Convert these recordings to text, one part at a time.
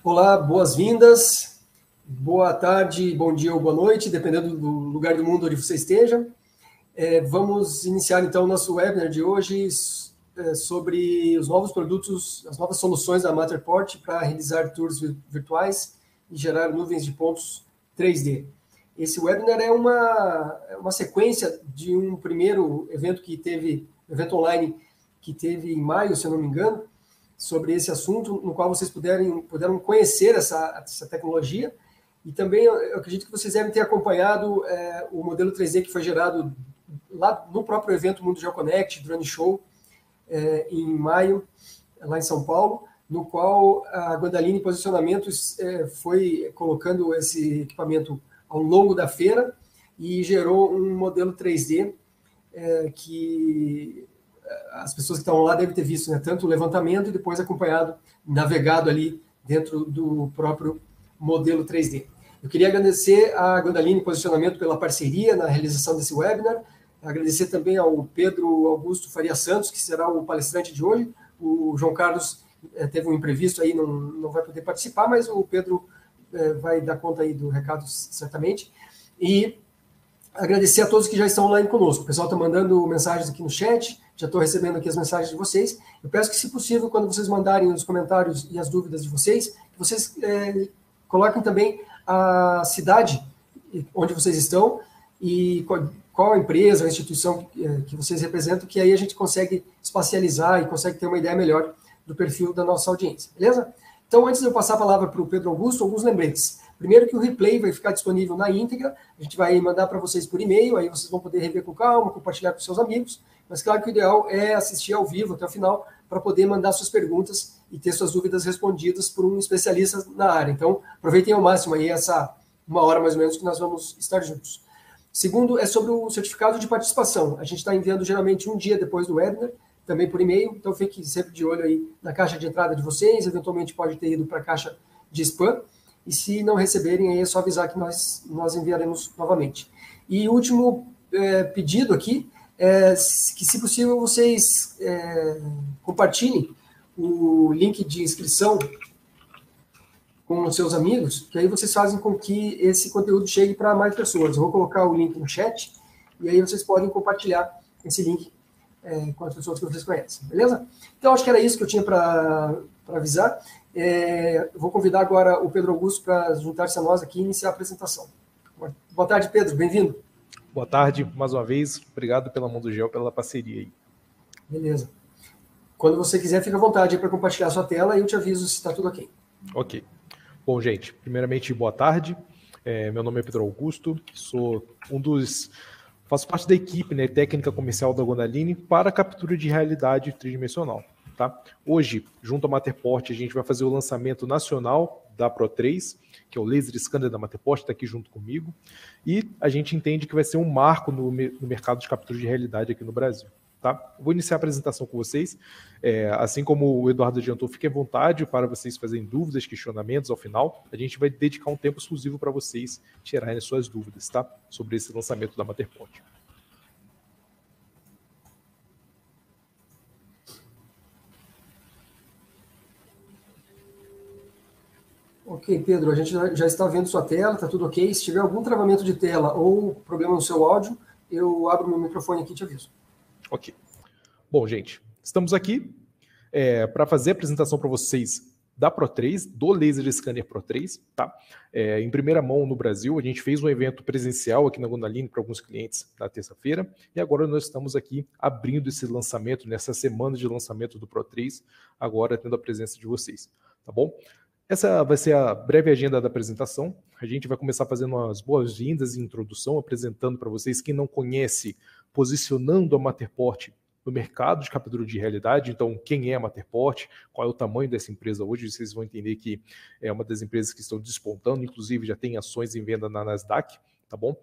Olá, boas-vindas, boa tarde, bom dia ou boa noite, dependendo do lugar do mundo onde você esteja. Vamos iniciar então o nosso webinar de hoje sobre os novos produtos, as novas soluções da Matterport para realizar tours virtuais e gerar nuvens de pontos 3D. Esse webinar é uma sequência de um primeiro evento evento online que teve em maio, se eu não me engano, sobre esse assunto, no qual vocês puderam conhecer essa tecnologia. E também eu acredito que vocês devem ter acompanhado o modelo 3D que foi gerado lá no próprio evento Mundo GeoConnect, Drone Show, em maio, lá em São Paulo, no qual a Guandaline Posicionamentos foi colocando esse equipamento ao longo da feira e gerou um modelo 3D que as pessoas que estão lá devem ter visto, né? Tanto o levantamento e depois acompanhado, navegado ali dentro do próprio modelo 3D. Eu queria agradecer à Guandaline Posicionamento pela parceria na realização desse webinar, agradecer também ao Pedro Augusto Faria Santos, que será o palestrante de hoje. O João Carlos teve um imprevisto aí, não vai poder participar, mas o Pedro vai dar conta aí do recado certamente. E agradecer a todos que já estão online conosco. O pessoal está mandando mensagens aqui no chat, já estou recebendo aqui as mensagens de vocês. Eu peço que, se possível, quando vocês mandarem os comentários e as dúvidas de vocês, que vocês coloquem também a cidade onde vocês estão e qual a empresa, a instituição que vocês representam, que aí a gente consegue espacializar e consegue ter uma ideia melhor do perfil da nossa audiência, beleza? Então, antes de eu passar a palavra para o Pedro Augusto, alguns lembretes. Primeiro que o replay vai ficar disponível na íntegra, a gente vai mandar para vocês por e-mail, aí vocês vão poder rever com calma, compartilhar com seus amigos, mas claro que o ideal é assistir ao vivo até o final, para poder mandar suas perguntas e ter suas dúvidas respondidas por um especialista na área. Então, aproveitem ao máximo aí essa 1 hora mais ou menos que nós vamos estar juntos. Segundo, é sobre o certificado de participação. A gente está enviando geralmente um dia depois do webinar, também por e-mail, então fique sempre de olho aí na caixa de entrada de vocês, eventualmente pode ter ido para a caixa de spam, e se não receberem, aí é só avisar que nós enviaremos novamente. E último pedido aqui, que se possível vocês compartilhem o link de inscrição com os seus amigos, que aí vocês fazem com que esse conteúdo chegue para mais pessoas. Eu vou colocar o link no chat, e aí vocês podem compartilhar esse link com as pessoas que vocês conhecem, beleza? Então, acho que era isso que eu tinha para avisar. Vou convidar agora o Pedro Augusto para juntar-se a nós aqui e iniciar a apresentação. Boa tarde, Pedro, bem-vindo. Boa tarde, mais uma vez. Obrigado pela Mundo Geo, pela parceria aí. Beleza. Quando você quiser, fica à vontade para compartilhar a sua tela e eu te aviso se está tudo ok. Ok. Bom, gente, primeiramente, boa tarde. Meu nome é Pedro Augusto, sou faço parte da equipe, né, técnica comercial da Guandaline para captura de realidade tridimensional. Tá? Hoje, junto à Matterport, a gente vai fazer o lançamento nacional da Pro 3, que é o laser scanner da Matterport, está aqui junto comigo, e a gente entende que vai ser um marco no mercado de captura de realidade aqui no Brasil. Tá? Vou iniciar a apresentação com vocês. Assim como o Eduardo adiantou, fiquem à vontade para vocês fazerem dúvidas, questionamentos ao final. A gente vai dedicar um tempo exclusivo para vocês tirarem as suas dúvidas, tá? Sobre esse lançamento da Matterport. Ok, Pedro, a gente já está vendo sua tela, está tudo ok. Se tiver algum travamento de tela ou problema no seu áudio, eu abro meu microfone aqui e te aviso. Ok. Bom, gente, estamos aqui para fazer a apresentação para vocês da Pro 3, do Laser Scanner Pro 3, tá? Em primeira mão no Brasil, a gente fez um evento presencial aqui na Guandaline para alguns clientes na terça-feira, e agora nós estamos aqui abrindo esse lançamento, nessa semana de lançamento do Pro 3, agora tendo a presença de vocês, tá bom? Essa vai ser a breve agenda da apresentação. A gente vai começar fazendo umas boas-vindas e introdução, apresentando para vocês quem não conhece, posicionando a Matterport no mercado de captura de realidade. Então, quem é a Matterport, qual é o tamanho dessa empresa hoje, vocês vão entender que é uma das empresas que estão despontando, inclusive já tem ações em venda na Nasdaq, tá bom?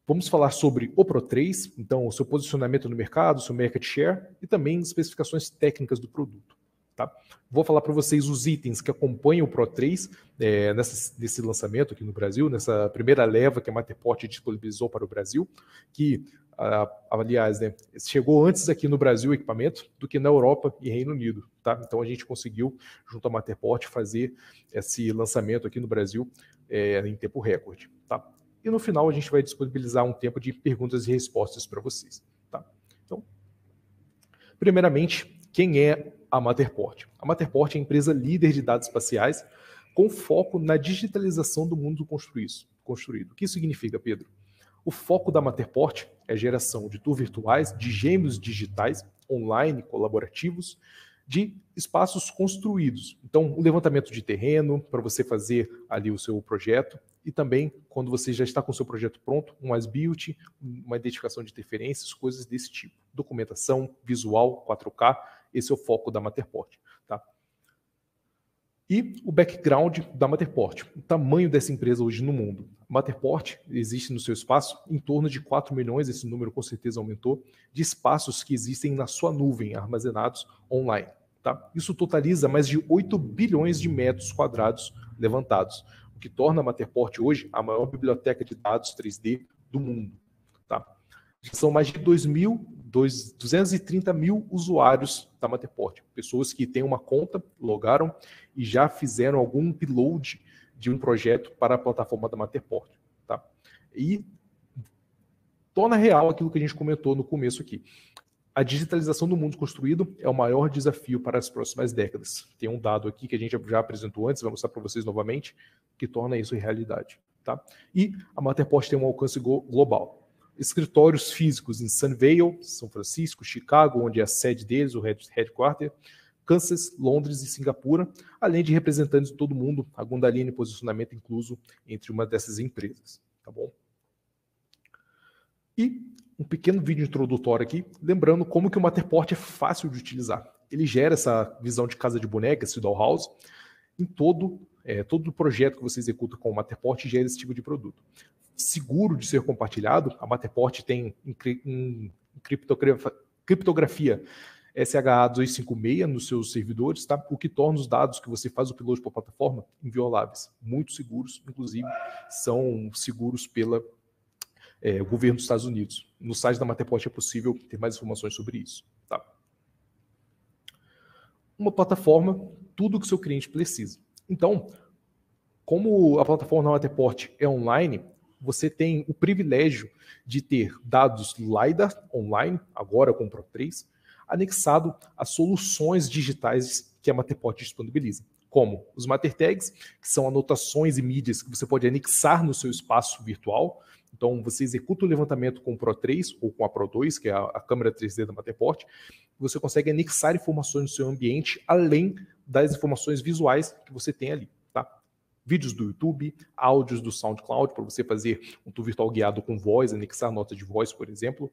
Vamos falar sobre o Pro 3, então o seu posicionamento no mercado, o seu market share e também especificações técnicas do produto. Tá? Vou falar para vocês os itens que acompanham o Pro 3 nesse lançamento aqui no Brasil, nessa primeira leva que a Matterport disponibilizou para o Brasil, que aliás, né, chegou antes aqui no Brasil o equipamento do que na Europa e Reino Unido, tá? Então a gente conseguiu, junto à Matterport, fazer esse lançamento aqui no Brasil em tempo recorde, tá? E no final a gente vai disponibilizar um tempo de perguntas e respostas para vocês, tá? Então, primeiramente, quem é a Matterport? A Matterport é a empresa líder de dados espaciais com foco na digitalização do mundo construído. O que isso significa, Pedro? O foco da Matterport é a geração de tours virtuais, de gêmeos digitais, online, colaborativos, de espaços construídos. Então, o levantamento de terreno, para você fazer ali o seu projeto, e também, quando você já está com o seu projeto pronto, um as-built, uma identificação de interferências, coisas desse tipo. Documentação, visual, 4K, esse é o foco da Matterport, tá? E o background da Matterport, o tamanho dessa empresa hoje no mundo. A Matterport existe no seu espaço em torno de 4 milhões, esse número com certeza aumentou, de espaços que existem na sua nuvem, armazenados online. Tá? Isso totaliza mais de 8 bilhões de metros quadrados levantados, o que torna a Matterport hoje a maior biblioteca de dados 3D do mundo. Tá? São mais de 230 mil usuários da Matterport, pessoas que têm uma conta, logaram e já fizeram algum upload de um projeto para a plataforma da Matterport. Tá? E torna real aquilo que a gente comentou no começo aqui. A digitalização do mundo construído é o maior desafio para as próximas décadas. Tem um dado aqui que a gente já apresentou antes, vou mostrar para vocês novamente, que torna isso realidade. Tá? E a Matterport tem um alcance global. Escritórios físicos em Sunnyvale, São Francisco, Chicago, onde é a sede deles, o headquarter, Kansas, Londres e Singapura, além de representantes de todo mundo, a Gondaline e posicionamento incluso entre uma dessas empresas. Tá bom? E um pequeno vídeo introdutório aqui, lembrando como que o Matterport é fácil de utilizar. Ele gera essa visão de casa de boneca, esse dollhouse, em todo projeto que você executa com o Matterport gera esse tipo de produto. Seguro de ser compartilhado, a Matterport tem criptografia SHA-256 nos seus servidores, tá? O que torna os dados que você faz o upload para a plataforma invioláveis, muito seguros, inclusive são seguros pelo governo dos Estados Unidos. No site da Matterport é possível ter mais informações sobre isso. Tá? Uma plataforma, tudo que o seu cliente precisa. Então, como a plataforma da Matterport é online, você tem o privilégio de ter dados LiDAR online, agora com o Pro3, anexado a soluções digitais que a Matterport disponibiliza, como os MatterTags, que são anotações e mídias que você pode anexar no seu espaço virtual. Então, você executa o levantamento com o Pro3 ou com a Pro2, que é a câmera 3D da Matterport, você consegue anexar informações no seu ambiente, além das informações visuais que você tem ali. Tá? Vídeos do YouTube, áudios do SoundCloud, para você fazer um tour virtual guiado com voz, anexar nota de voz, por exemplo,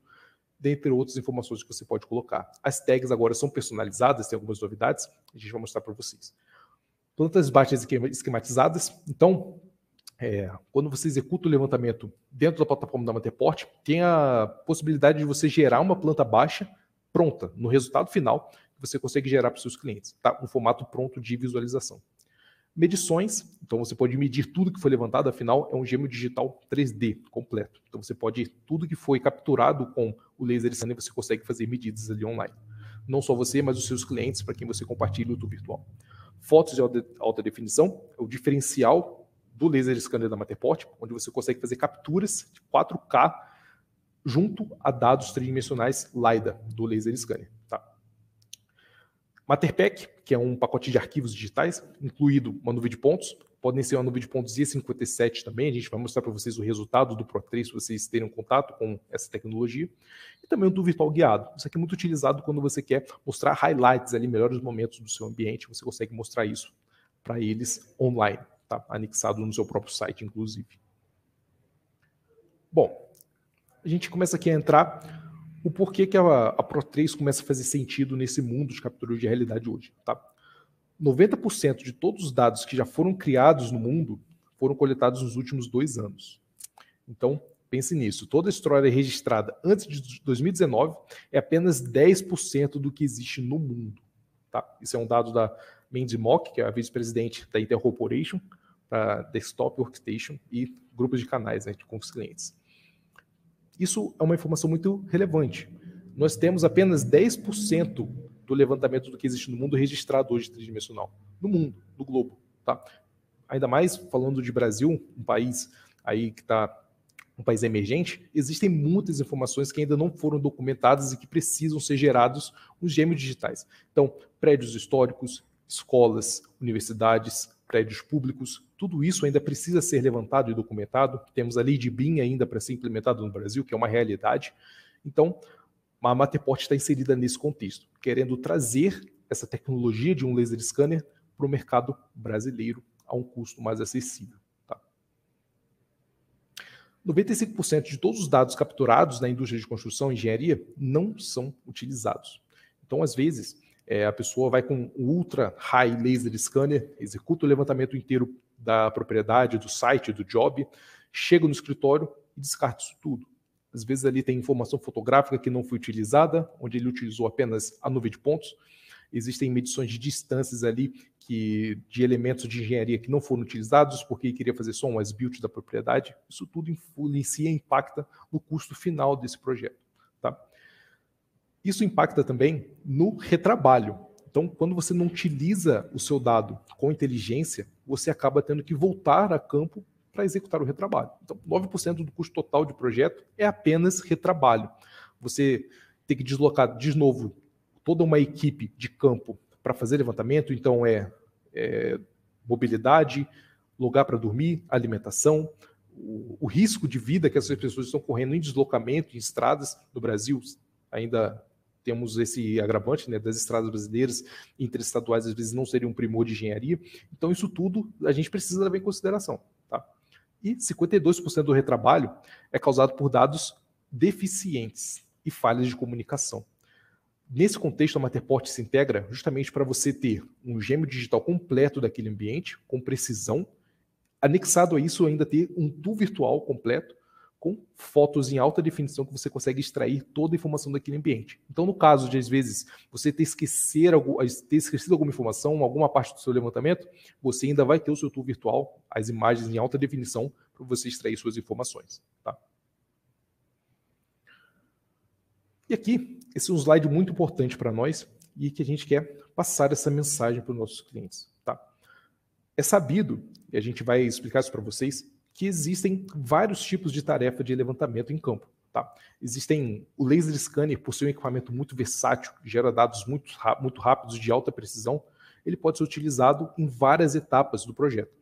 dentre outras informações que você pode colocar. As tags agora são personalizadas, tem algumas novidades, a gente vai mostrar para vocês. Plantas baixas esquematizadas, então, quando você executa o levantamento dentro da plataforma da Matterport, tem a possibilidade de você gerar uma planta baixa pronta, no resultado final, que você consegue gerar para os seus clientes, tá? Um formato pronto de visualização. Medições, então você pode medir tudo que foi levantado, afinal é um gêmeo digital 3D completo. Então você pode, tudo que foi capturado com o laser scanner, você consegue fazer medidas ali online. Não só você, mas os seus clientes, para quem você compartilha o tour virtual. Fotos de alta definição, é o diferencial do laser scanner da Matterport, onde você consegue fazer capturas de 4K junto a dados tridimensionais LiDAR do laser scanner. Tá? Matterpack, que é um pacote de arquivos digitais, incluído uma nuvem de pontos, podem ser uma nuvem de pontos Z57 também, a gente vai mostrar para vocês o resultado do Pro3, se vocês terem um contato com essa tecnologia, e também um tour virtual guiado. Isso aqui é muito utilizado quando você quer mostrar highlights ali, melhores momentos do seu ambiente, você consegue mostrar isso para eles online, tá? Anexado no seu próprio site, inclusive. Bom, a gente começa aqui a entrar o porquê que a Pro3 começa a fazer sentido nesse mundo de captura de realidade hoje. Tá? 90% de todos os dados que já foram criados no mundo foram coletados nos últimos 2 anos. Então, pense nisso. Toda a história registrada antes de 2019 é apenas 10% do que existe no mundo. Tá? Isso é um dado da Mandy Mock, que é a vice-presidente da Intel Corporation, para Desktop Workstation e grupos de canais, né, com os clientes. Isso é uma informação muito relevante. Nós temos apenas 10% do levantamento do que existe no mundo registrado hoje tridimensional. No mundo, no globo. Tá? Ainda mais falando de Brasil, um país aí que está um país emergente, existem muitas informações que ainda não foram documentadas e que precisam ser gerados nos gêmeos digitais. Então, prédios históricos, escolas, universidades, prédios públicos, tudo isso ainda precisa ser levantado e documentado. Temos a lei de BIM ainda para ser implementada no Brasil, que é uma realidade. Então, a Matterport está inserida nesse contexto, querendo trazer essa tecnologia de um laser scanner para o mercado brasileiro a um custo mais acessível. 95% de todos os dados capturados na indústria de construção e engenharia não são utilizados. Então, às vezes, a pessoa vai com o Ultra High Laser Scanner, executa o levantamento inteiro da propriedade, do site, do job, chega no escritório e descarta isso tudo. Às vezes ali tem informação fotográfica que não foi utilizada, onde ele utilizou apenas a nuvem de pontos. Existem medições de distâncias ali de elementos de engenharia que não foram utilizados porque queria fazer só um as-built da propriedade. Isso tudo influencia e impacta no custo final desse projeto. Tá? Isso impacta também no retrabalho. Então, quando você não utiliza o seu dado com inteligência, você acaba tendo que voltar a campo para executar o retrabalho. Então, 9% do custo total de projeto é apenas retrabalho. Você tem que deslocar, de novo, toda uma equipe de campo para fazer levantamento, então mobilidade, lugar para dormir, alimentação, o risco de vida que essas pessoas estão correndo em deslocamento, em estradas no Brasil, ainda temos esse agravante, né, das estradas brasileiras, interestaduais, às vezes não seria um primor de engenharia, então isso tudo a gente precisa levar em consideração. Tá? E 52% do retrabalho é causado por dados deficientes e falhas de comunicação. Nesse contexto, a Matterport se integra justamente para você ter um gêmeo digital completo daquele ambiente, com precisão. Anexado a isso, ainda ter um tour virtual completo, com fotos em alta definição que você consegue extrair toda a informação daquele ambiente. Então, no caso de, às vezes, você ter esquecido alguma informação, alguma parte do seu levantamento, você ainda vai ter o seu tour virtual, as imagens em alta definição, para você extrair suas informações. Tá? E aqui, esse é um slide muito importante para nós e que a gente quer passar essa mensagem para os nossos clientes. Tá? É sabido, e a gente vai explicar isso para vocês, que existem vários tipos de tarefa de levantamento em campo. Tá? Existem o laser scanner, por ser um equipamento muito versátil, que gera dados muito rápidos de alta precisão, ele pode ser utilizado em várias etapas do projeto.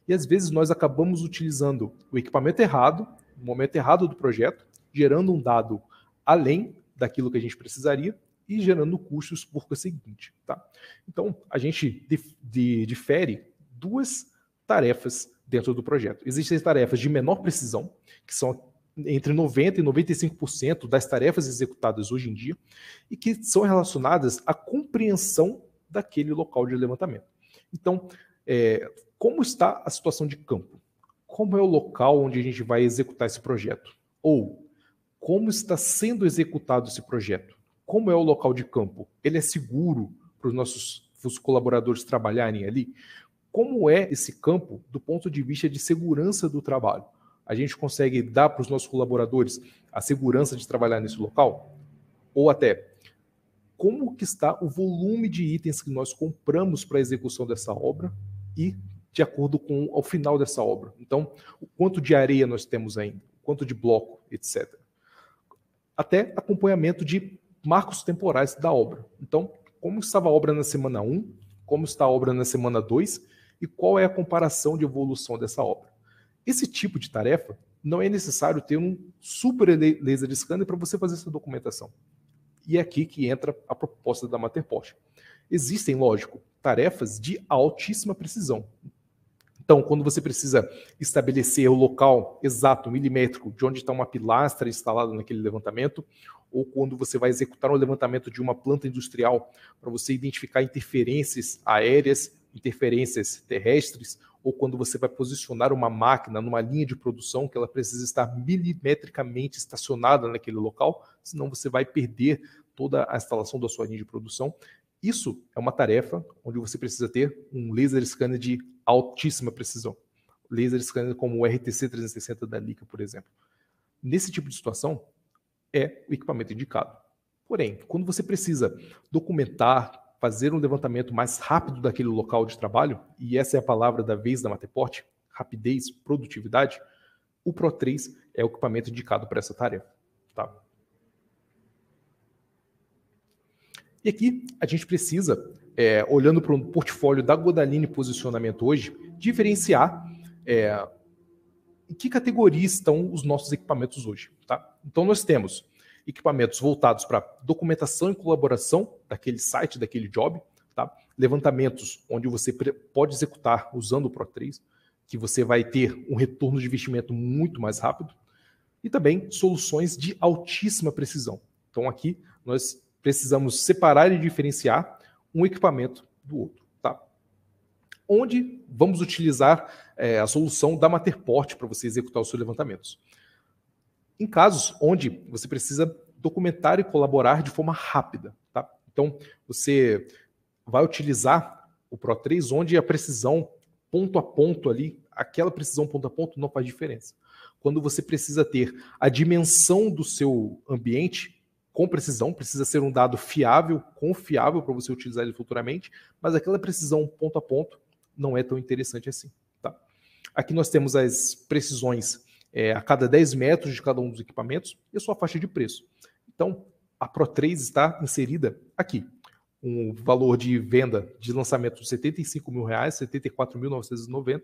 E às vezes nós acabamos utilizando o equipamento errado, no momento errado do projeto, gerando um dado além daquilo que a gente precisaria e gerando custos por conseguinte. Tá? Então, a gente difere duas tarefas dentro do projeto. Existem tarefas de menor precisão, que são entre 90% e 95% das tarefas executadas hoje em dia, e que são relacionadas à compreensão daquele local de levantamento. Então, como está a situação de campo? Como é o local onde a gente vai executar esse projeto? Ou, como está sendo executado esse projeto? Como é o local de campo? Ele é seguro para os nossos colaboradores trabalharem ali? Como é esse campo do ponto de vista de segurança do trabalho? A gente consegue dar para os nossos colaboradores a segurança de trabalhar nesse local? Ou até, como que está o volume de itens que nós compramos para a execução dessa obra e de acordo com o final dessa obra? Então, o quanto de areia nós temos ainda, o quanto de bloco, etc. Até acompanhamento de marcos temporais da obra. Então, como estava a obra na semana 1, como está a obra na semana 2 e qual é a comparação de evolução dessa obra. Esse tipo de tarefa não é necessário ter um super laser scanner para você fazer essa documentação. E é aqui que entra a proposta da Matterport. Existem, lógico, tarefas de altíssima precisão. Então, quando você precisa estabelecer o local exato, milimétrico, de onde está uma pilastra instalada naquele levantamento, ou quando você vai executar um levantamento de uma planta industrial para você identificar interferências aéreas, interferências terrestres, ou quando você vai posicionar uma máquina numa linha de produção que ela precisa estar milimetricamente estacionada naquele local, senão você vai perder toda a instalação da sua linha de produção. Isso é uma tarefa onde você precisa ter um laser scanner de altíssima precisão. Laser scanner como o RTC 360 da Leica, por exemplo. nesse tipo de situação, é o equipamento indicado. Porém, quando você precisa documentar, fazer um levantamento mais rápido daquele local de trabalho, e essa é a palavra da vez da Matterport, rapidez, produtividade, o Pro3 é o equipamento indicado para essa tarefa. Tá? E aqui a gente precisa, olhando para o portfólio da Godaline Posicionamento hoje, diferenciar em que categoria estão os nossos equipamentos hoje. Tá? Então nós temos equipamentos voltados para documentação e colaboração daquele site, daquele job, tá? Levantamentos onde você pode executar usando o Pro3, que você vai ter um retorno de investimento muito mais rápido, e também soluções de altíssima precisão. Então aqui nós precisamos separar e diferenciar um equipamento do outro. Tá? Onde vamos utilizar a solução da Matterport para você executar os seus levantamentos. Em casos onde você precisa documentar e colaborar de forma rápida. Tá? Então, você vai utilizar o Pro3 onde a precisão ponto a ponto ali, aquela precisão ponto a ponto não faz diferença. Quando você precisa ter a dimensão do seu ambiente com precisão, precisa ser um dado fiável, confiável para você utilizar ele futuramente, mas aquela precisão ponto a ponto não é tão interessante assim. Tá? Aqui nós temos as precisões a cada 10 metros de cada um dos equipamentos e a sua faixa de preço. Então, a Pro3 está inserida aqui. Um valor de venda de lançamento de R$ 75 mil, R$ 74.990,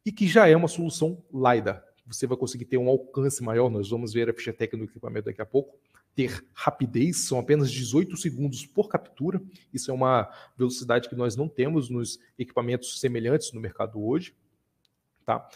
e que já é uma solução LiDAR. Você vai conseguir ter um alcance maior, nós vamos ver a ficha técnica do equipamento daqui a pouco, ter rapidez, são apenas 18 segundos por captura, isso é uma velocidade que nós não temos nos equipamentos semelhantes no mercado hoje, tá?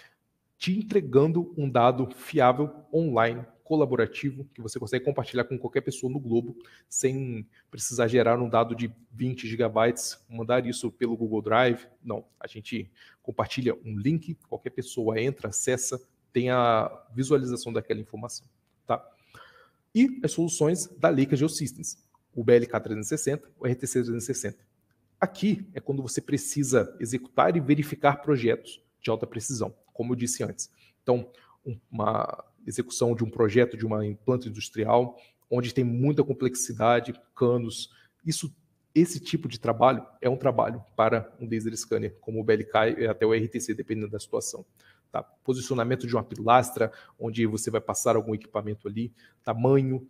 Te entregando um dado fiável, online, colaborativo, que você consegue compartilhar com qualquer pessoa no globo, sem precisar gerar um dado de 20 gigabytes, mandar isso pelo Google Drive. Não, a gente compartilha um link, qualquer pessoa entra, acessa, tem a visualização daquela informação. Tá? E as soluções da Leica Geosystems, o BLK 360, o RTC 360. Aqui é quando você precisa executar e verificar projetos de alta precisão, como eu disse antes. Então, uma execução de um projeto de uma planta industrial, onde tem muita complexidade, canos, esse tipo de trabalho é um trabalho para um laser scanner, como o BLK e até o RTC, dependendo da situação. Tá? Posicionamento de uma pilastra, onde você vai passar algum equipamento ali, tamanho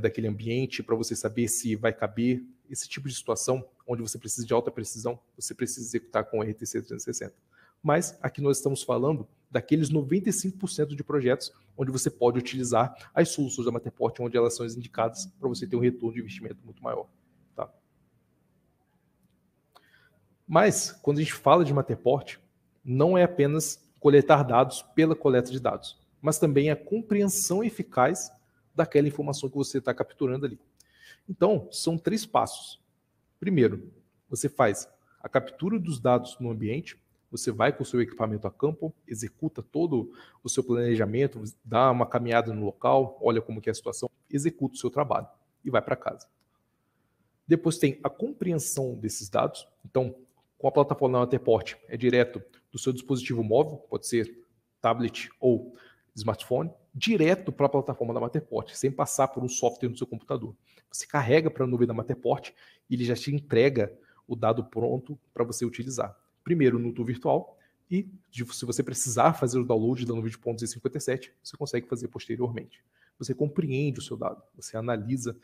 daquele ambiente, para você saber se vai caber, esse tipo de situação, onde você precisa de alta precisão, você precisa executar com o RTC 360. Mas aqui nós estamos falando daqueles 95% de projetos onde você pode utilizar as soluções da Matterport, onde elas são indicadas para você ter um retorno de investimento muito maior. Tá? Mas, quando a gente fala de Matterport, não é apenas coletar dados pela coleta de dados, mas também a compreensão eficaz daquela informação que você está capturando ali. Então, são 3 passos. Primeiro, você faz a captura dos dados no ambiente, você vai com o seu equipamento a campo, executa todo o seu planejamento, dá uma caminhada no local, olha como que é a situação, executa o seu trabalho e vai para casa. Depois tem a compreensão desses dados. Então, com a plataforma da Matterport, é direto do seu dispositivo móvel, pode ser tablet ou smartphone, direto para a plataforma da Matterport, sem passar por um software no seu computador. Você carrega para a nuvem da Matterport e ele já te entrega o dado pronto para você utilizar. Primeiro no tool virtual e, se você precisar fazer o download da nuvem de pontos E57, você consegue fazer posteriormente. Você compreende o seu dado, você analisa,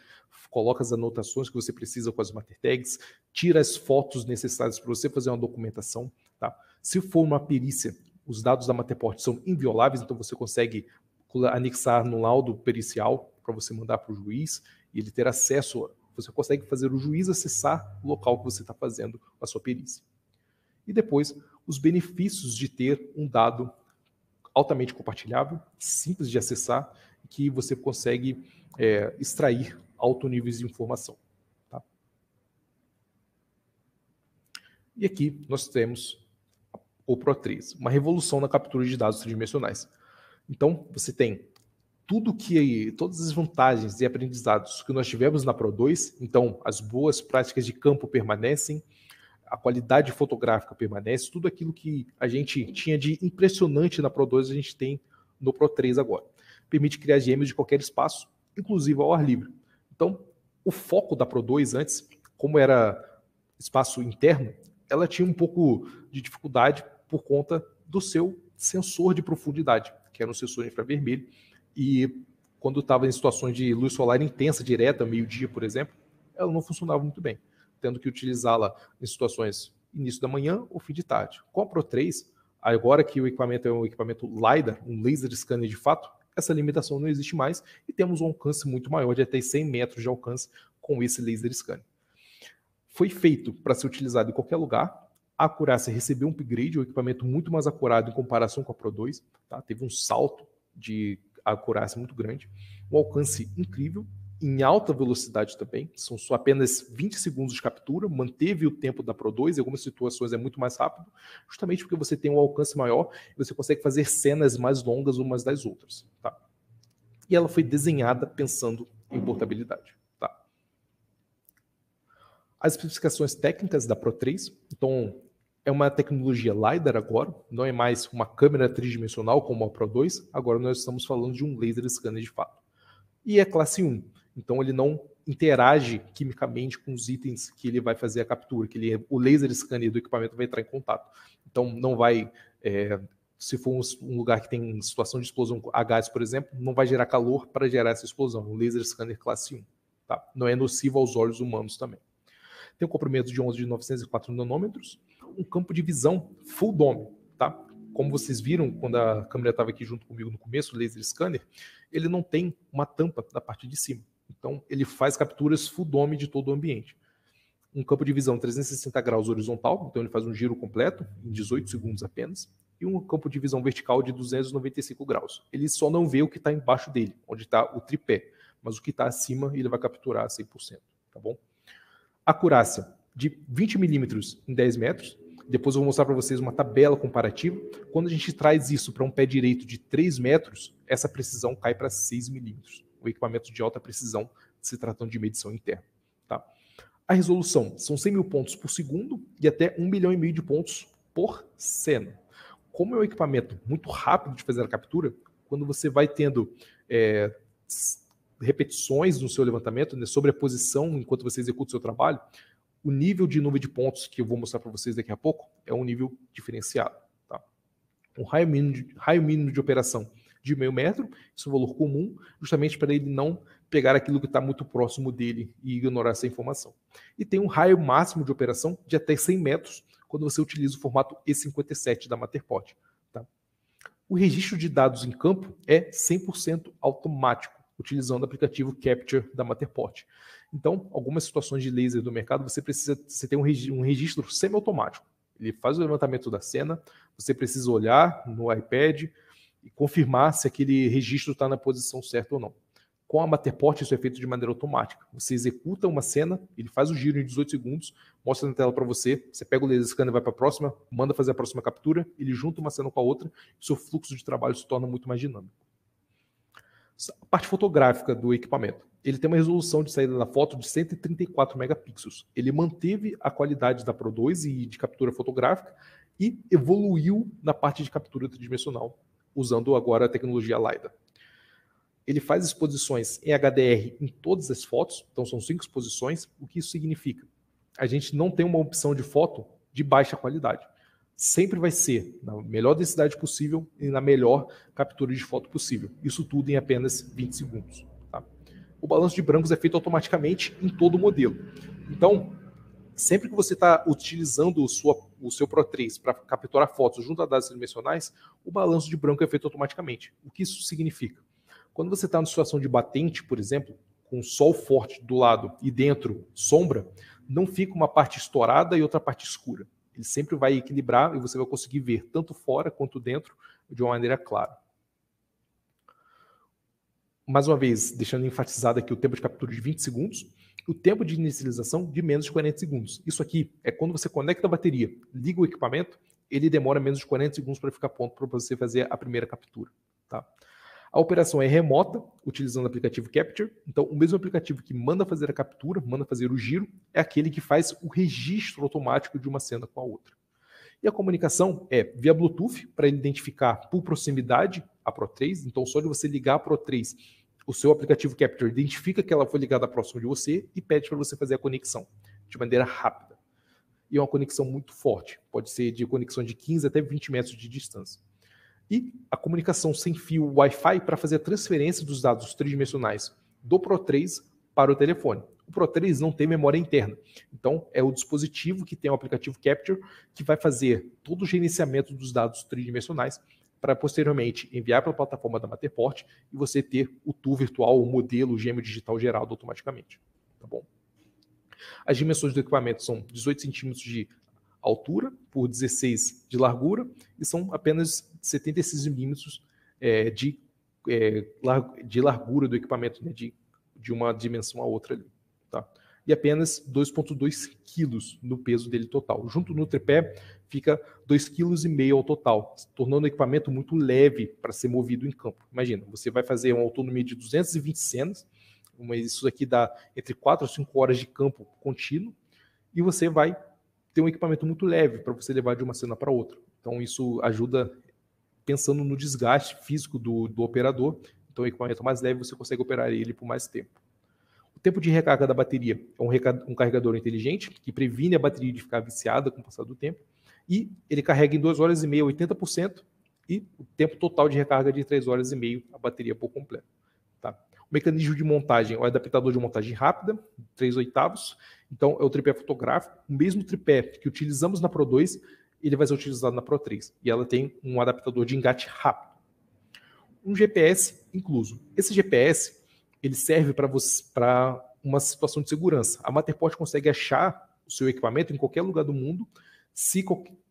coloca as anotações que você precisa com as Matter Tags, tira as fotos necessárias para você fazer uma documentação. Tá? Se for uma perícia, os dados da Matterport são invioláveis, então você consegue anexar no laudo pericial para você mandar para o juiz e ele ter acesso, você consegue fazer o juiz acessar o local que você está fazendo a sua perícia. E depois, os benefícios de ter um dado altamente compartilhável, simples de acessar, que você consegue extrair alto níveis de informação. Tá? E aqui nós temos o Pro3, uma revolução na captura de dados tridimensionais. Então, você tem todas as vantagens e aprendizados que nós tivemos na Pro2, então as boas práticas de campo permanecem, a qualidade fotográfica permanece, tudo aquilo que a gente tinha de impressionante na Pro2 a gente tem no Pro3 agora. permite criar gêmeos de qualquer espaço, inclusive ao ar livre. Então, o foco da Pro 2 antes, como era espaço interno, ela tinha um pouco de dificuldade por conta do seu sensor de profundidade, que era um sensor infravermelho, e quando estava em situações de luz solar intensa, direta, meio-dia, por exemplo, ela não funcionava muito bem, tendo que utilizá-la em situações início da manhã ou fim de tarde. Com a Pro 3, agora que o equipamento é um equipamento LiDAR, um laser scanner de fato, essa limitação não existe mais e temos um alcance muito maior, de até 100 metros de alcance com esse laser scanner. Foi feito para ser utilizado em qualquer lugar. A acurácia recebeu um upgrade, um equipamento muito mais acurado em comparação com a Pro 2. Tá? Teve um salto de acurácia muito grande, um alcance incrível, em alta velocidade também, são só apenas 20 segundos de captura, manteve o tempo da Pro 2, em algumas situações é muito mais rápido, justamente porque você tem um alcance maior e você consegue fazer cenas mais longas umas das outras. Tá? E ela foi desenhada pensando em portabilidade. Tá? As especificações técnicas da Pro 3, então é uma tecnologia LiDAR agora, não é mais uma câmera tridimensional como a Pro 2, agora nós estamos falando de um laser scanner de fato. E é classe 1, então ele não interage quimicamente com os itens que ele vai fazer a captura, que o laser scanner do equipamento vai entrar em contato. Então não vai, se for um lugar que tem situação de explosão a gás, por exemplo, não vai gerar calor para gerar essa explosão, um laser scanner classe 1. Tá? Não é nocivo aos olhos humanos também. Tem um comprimento de 11 de 904 nanômetros, um campo de visão full dome, tá? Como vocês viram quando a câmera estava aqui junto comigo no começo, o laser scanner, ele não tem uma tampa da parte de cima. Então, ele faz capturas full dome de todo o ambiente. Um campo de visão 360 graus horizontal, então ele faz um giro completo, em 18 segundos apenas, e um campo de visão vertical de 295 graus. Ele só não vê o que está embaixo dele, onde está o tripé, mas o que está acima ele vai capturar 100%, tá bom? Acurácia de 20 milímetros em 10 metros. Depois eu vou mostrar para vocês uma tabela comparativa. Quando a gente traz isso para um pé direito de 3 metros, essa precisão cai para 6 milímetros. O equipamento de alta precisão, se tratando de medição interna. Tá? A resolução são 100 mil pontos por segundo e até 1,5 milhão de pontos por cena. Como é um equipamento muito rápido de fazer a captura, quando você vai tendo repetições no seu levantamento, né, sobreposição enquanto você executa o seu trabalho, o nível de nuvem de pontos que eu vou mostrar para vocês daqui a pouco é um nível diferenciado. Tá? Um raio mínimo de operação de 0,5 metro, isso é um valor comum, justamente para ele não pegar aquilo que está muito próximo dele e ignorar essa informação. E tem um raio máximo de operação de até 100 metros, quando você utiliza o formato E57 da Matterport. Tá? O registro de dados em campo é 100% automático, utilizando o aplicativo Capture da Matterport. Então, algumas situações de laser do mercado, você tem um registro semi-automático. Ele faz o levantamento da cena, você precisa olhar no iPad e confirmar se aquele registro está na posição certa ou não. Com a Matterport, isso é feito de maneira automática. Você executa uma cena, ele faz o giro em 18 segundos, mostra na tela para você, você pega o laser scanner, vai para a próxima, manda fazer a próxima captura, ele junta uma cena com a outra, e o seu fluxo de trabalho se torna muito mais dinâmico. A parte fotográfica do equipamento. Ele tem uma resolução de saída da foto de 134 megapixels. Ele manteve a qualidade da Pro 2 e de captura fotográfica e evoluiu na parte de captura tridimensional, usando agora a tecnologia LiDAR. Ele faz exposições em HDR em todas as fotos, então são 5 exposições. O que isso significa? A gente não tem uma opção de foto de baixa qualidade. Sempre vai ser na melhor densidade possível e na melhor captura de foto possível. Isso tudo em apenas 20 segundos. Tá? O balanço de brancos é feito automaticamente em todo o modelo. Então, sempre que você está utilizando o seu Pro 3 para capturar fotos junto a dados tridimensionais, o balanço de branco é feito automaticamente. O que isso significa? Quando você está em situação de batente, por exemplo, com sol forte do lado e dentro sombra, não fica uma parte estourada e outra parte escura. Ele sempre vai equilibrar e você vai conseguir ver tanto fora quanto dentro de uma maneira clara. Mais uma vez, deixando enfatizado aqui o tempo de captura de 20 segundos, o tempo de inicialização de menos de 40 segundos. Isso aqui é quando você conecta a bateria, liga o equipamento, ele demora menos de 40 segundos para ficar pronto para você fazer a primeira captura. Tá? A operação é remota, utilizando o aplicativo Capture. Então, o mesmo aplicativo que manda fazer a captura, manda fazer o giro, é aquele que faz o registro automático de uma cena com a outra. E a comunicação é via Bluetooth, para ele identificar por proximidade a Pro 3, então só de você ligar a Pro 3, o seu aplicativo Capture identifica que ela foi ligada próximo de você e pede para você fazer a conexão de maneira rápida. E é uma conexão muito forte, pode ser de conexão de 15 até 20 metros de distância. E a comunicação sem fio Wi-Fi para fazer a transferência dos dados tridimensionais do Pro 3 para o telefone. O Pro 3 não tem memória interna, então é o dispositivo que tem o aplicativo Capture que vai fazer todo o gerenciamento dos dados tridimensionais para posteriormente enviar para a plataforma da Matterport e você ter o tour virtual, o modelo gêmeo digital gerado automaticamente. Tá bom? As dimensões do equipamento são 18 centímetros de altura por 16 de largura e são apenas 76 milímetros de largura do equipamento, né, de uma dimensão a outra ali. Tá? E apenas 2,2 quilos no peso dele total. Junto no tripé fica 2,5 kg ao total, tornando o equipamento muito leve para ser movido em campo. Imagina, você vai fazer uma autonomia de 220 cenas, isso aqui dá entre 4 a 5 horas de campo contínuo, e você vai ter um equipamento muito leve para você levar de uma cena para outra. Então isso ajuda pensando no desgaste físico do operador. Então o equipamento mais leve você consegue operar ele por mais tempo. O tempo de recarga da bateria é um carregador inteligente que previne a bateria de ficar viciada com o passar do tempo. E ele carrega em 2 horas e meia 80% e o tempo total de recarga de 3 horas e meia a bateria por completo. Tá? O mecanismo de montagem é o adaptador de montagem rápida, 3/8. Então é o tripé fotográfico. O mesmo tripé que utilizamos na Pro 2, ele vai ser utilizado na Pro 3. E ela tem um adaptador de engate rápido. Um GPS incluso. Esse GPS ele serve para uma situação de segurança. A Matterport consegue achar o seu equipamento em qualquer lugar do mundo. Se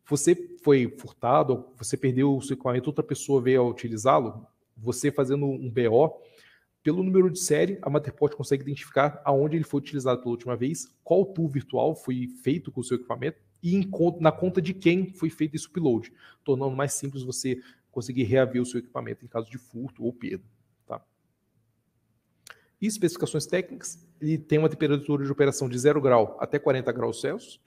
você foi furtado, ou você perdeu o seu equipamento, outra pessoa veio a utilizá-lo, você fazendo um BO, pelo número de série, a Matterport consegue identificar aonde ele foi utilizado pela última vez, qual tour virtual foi feito com o seu equipamento e na conta de quem foi feito esse upload, tornando mais simples você conseguir reaver o seu equipamento em caso de furto ou perda. Tá? E especificações técnicas, ele tem uma temperatura de operação de 0 grau até 40 graus Celsius,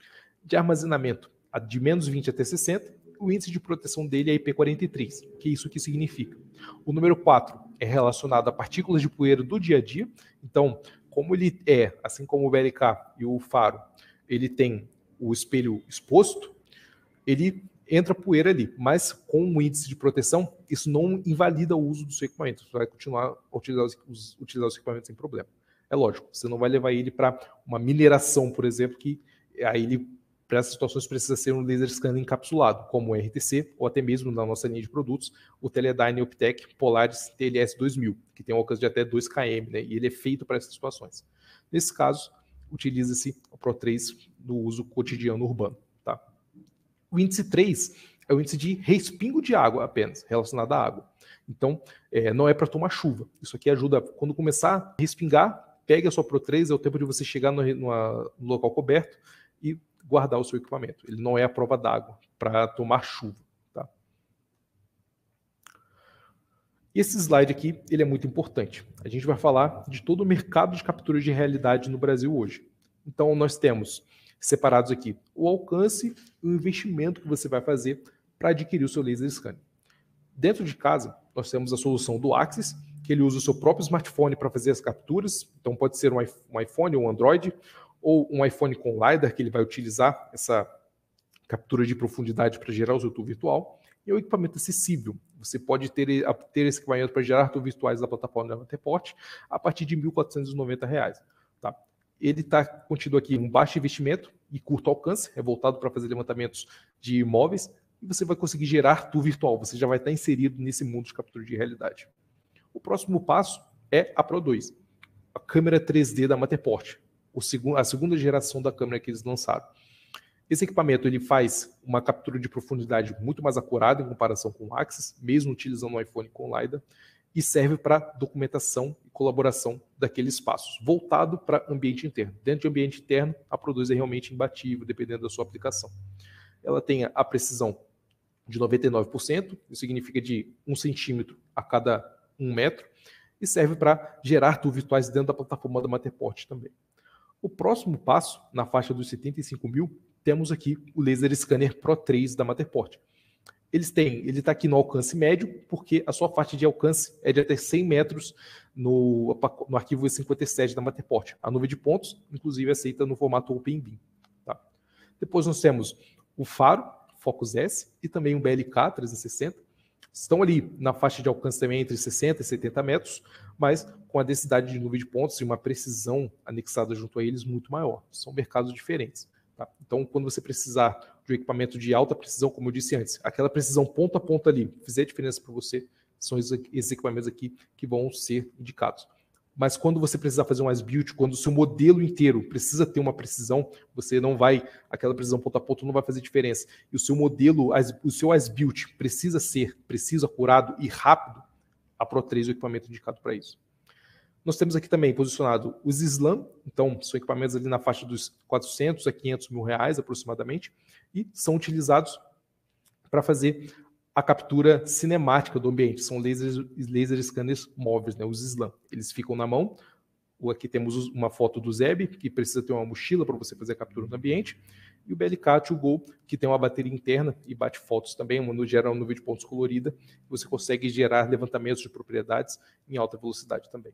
de armazenamento de menos 20 até 60, o índice de proteção dele é IP43, que isso que significa. O número 4 é relacionado a partículas de poeira do dia a dia, então, como ele assim como o BLK e o faro, ele tem o espelho exposto, ele entra poeira ali, mas com o índice de proteção, isso não invalida o uso do seu equipamento, você vai continuar a utilizar os equipamentos sem problema. É lógico, você não vai levar ele para uma mineração, por exemplo, que aí ele, para essas situações, precisa ser um laser scanner encapsulado, como o RTC, ou até mesmo na nossa linha de produtos, o Teledyne Optec Polaris TLS 2000, que tem um alcance de até 2 km, né, e ele é feito para essas situações. Nesse caso, utiliza-se o Pro 3 no uso cotidiano urbano. Tá? O índice 3 é o índice de respingo de água apenas, relacionado à água. Então, não é para tomar chuva. Isso aqui ajuda, quando começar a respingar, pegue a sua Pro 3, é o tempo de você chegar no local coberto e guardar o seu equipamento. Ele não é a prova d'água para tomar chuva. Tá? E esse slide aqui, ele é muito importante. A gente vai falar de todo o mercado de captura de realidade no Brasil hoje. Então, nós temos separados aqui o alcance e o investimento que você vai fazer para adquirir o seu laser scanner. Dentro de casa, nós temos a solução do Axis, que ele usa o seu próprio smartphone para fazer as capturas. Então, pode ser um iPhone ou um Android, ou um iPhone com LiDAR, que ele vai utilizar essa captura de profundidade para gerar o seu tour virtual. E é um equipamento acessível. Você pode ter esse equipamento para gerar tour virtuais da plataforma da Matterport a partir de R$ 1.490. Tá? Ele está contido aqui um baixo investimento e curto alcance, é voltado para fazer levantamentos de imóveis, e você vai conseguir gerar tour virtual. Você já vai estar inserido nesse mundo de captura de realidade. O próximo passo é a Pro 2, a câmera 3D da Matterport. A segunda geração da câmera que eles lançaram. Esse equipamento ele faz uma captura de profundidade muito mais acurada em comparação com o Axis, mesmo utilizando um iPhone com LiDAR, e serve para documentação e colaboração daqueles espaços, voltado para ambiente interno. Dentro de ambiente interno, a Pro 2 é realmente imbatível, dependendo da sua aplicação. Ela tem a precisão de 99%, isso significa de 1 centímetro a cada 1 metro, e serve para gerar tour virtuais dentro da plataforma da Matterport também. O próximo passo, na faixa dos 75 mil, temos aqui o Laser Scanner Pro 3 da Matterport. Ele está aqui no alcance médio, porque a sua faixa de alcance é de até 100 metros no arquivo E57 da Matterport. A nuvem de pontos, inclusive, aceita no formato OpenBeam. Tá? Depois nós temos o faro, Focus S, e também o BLK 360. Estão ali na faixa de alcance também entre 60 e 70 metros, mas com a densidade de nuvem de pontos e uma precisão anexada junto a eles muito maior. São mercados diferentes. Tá? Então, quando você precisar de um equipamento de alta precisão, como eu disse antes, aquela precisão ponto a ponto ali, fizer diferença para você, são esses equipamentos aqui que vão ser indicados. Mas quando você precisar fazer um as-built, quando o seu modelo inteiro precisa ter uma precisão, você não vai, aquela precisão ponto a ponto não vai fazer diferença. E o seu modelo, o seu as-built precisa ser preciso, acurado e rápido, a Pro3 é o equipamento indicado para isso. Nós temos aqui também posicionado os SLAM, então são equipamentos ali na faixa dos 400 a 500 mil reais aproximadamente, e são utilizados para fazer a captura cinemática do ambiente. São laser scanners móveis, né, os SLAM. Eles ficam na mão. Aqui temos uma foto do Zeb, que precisa ter uma mochila para você fazer a captura do ambiente. E o BLK 2Go, que tem uma bateria interna e bate fotos também, gera uma nuvem de pontos colorida. Você consegue gerar levantamentos de propriedades em alta velocidade também.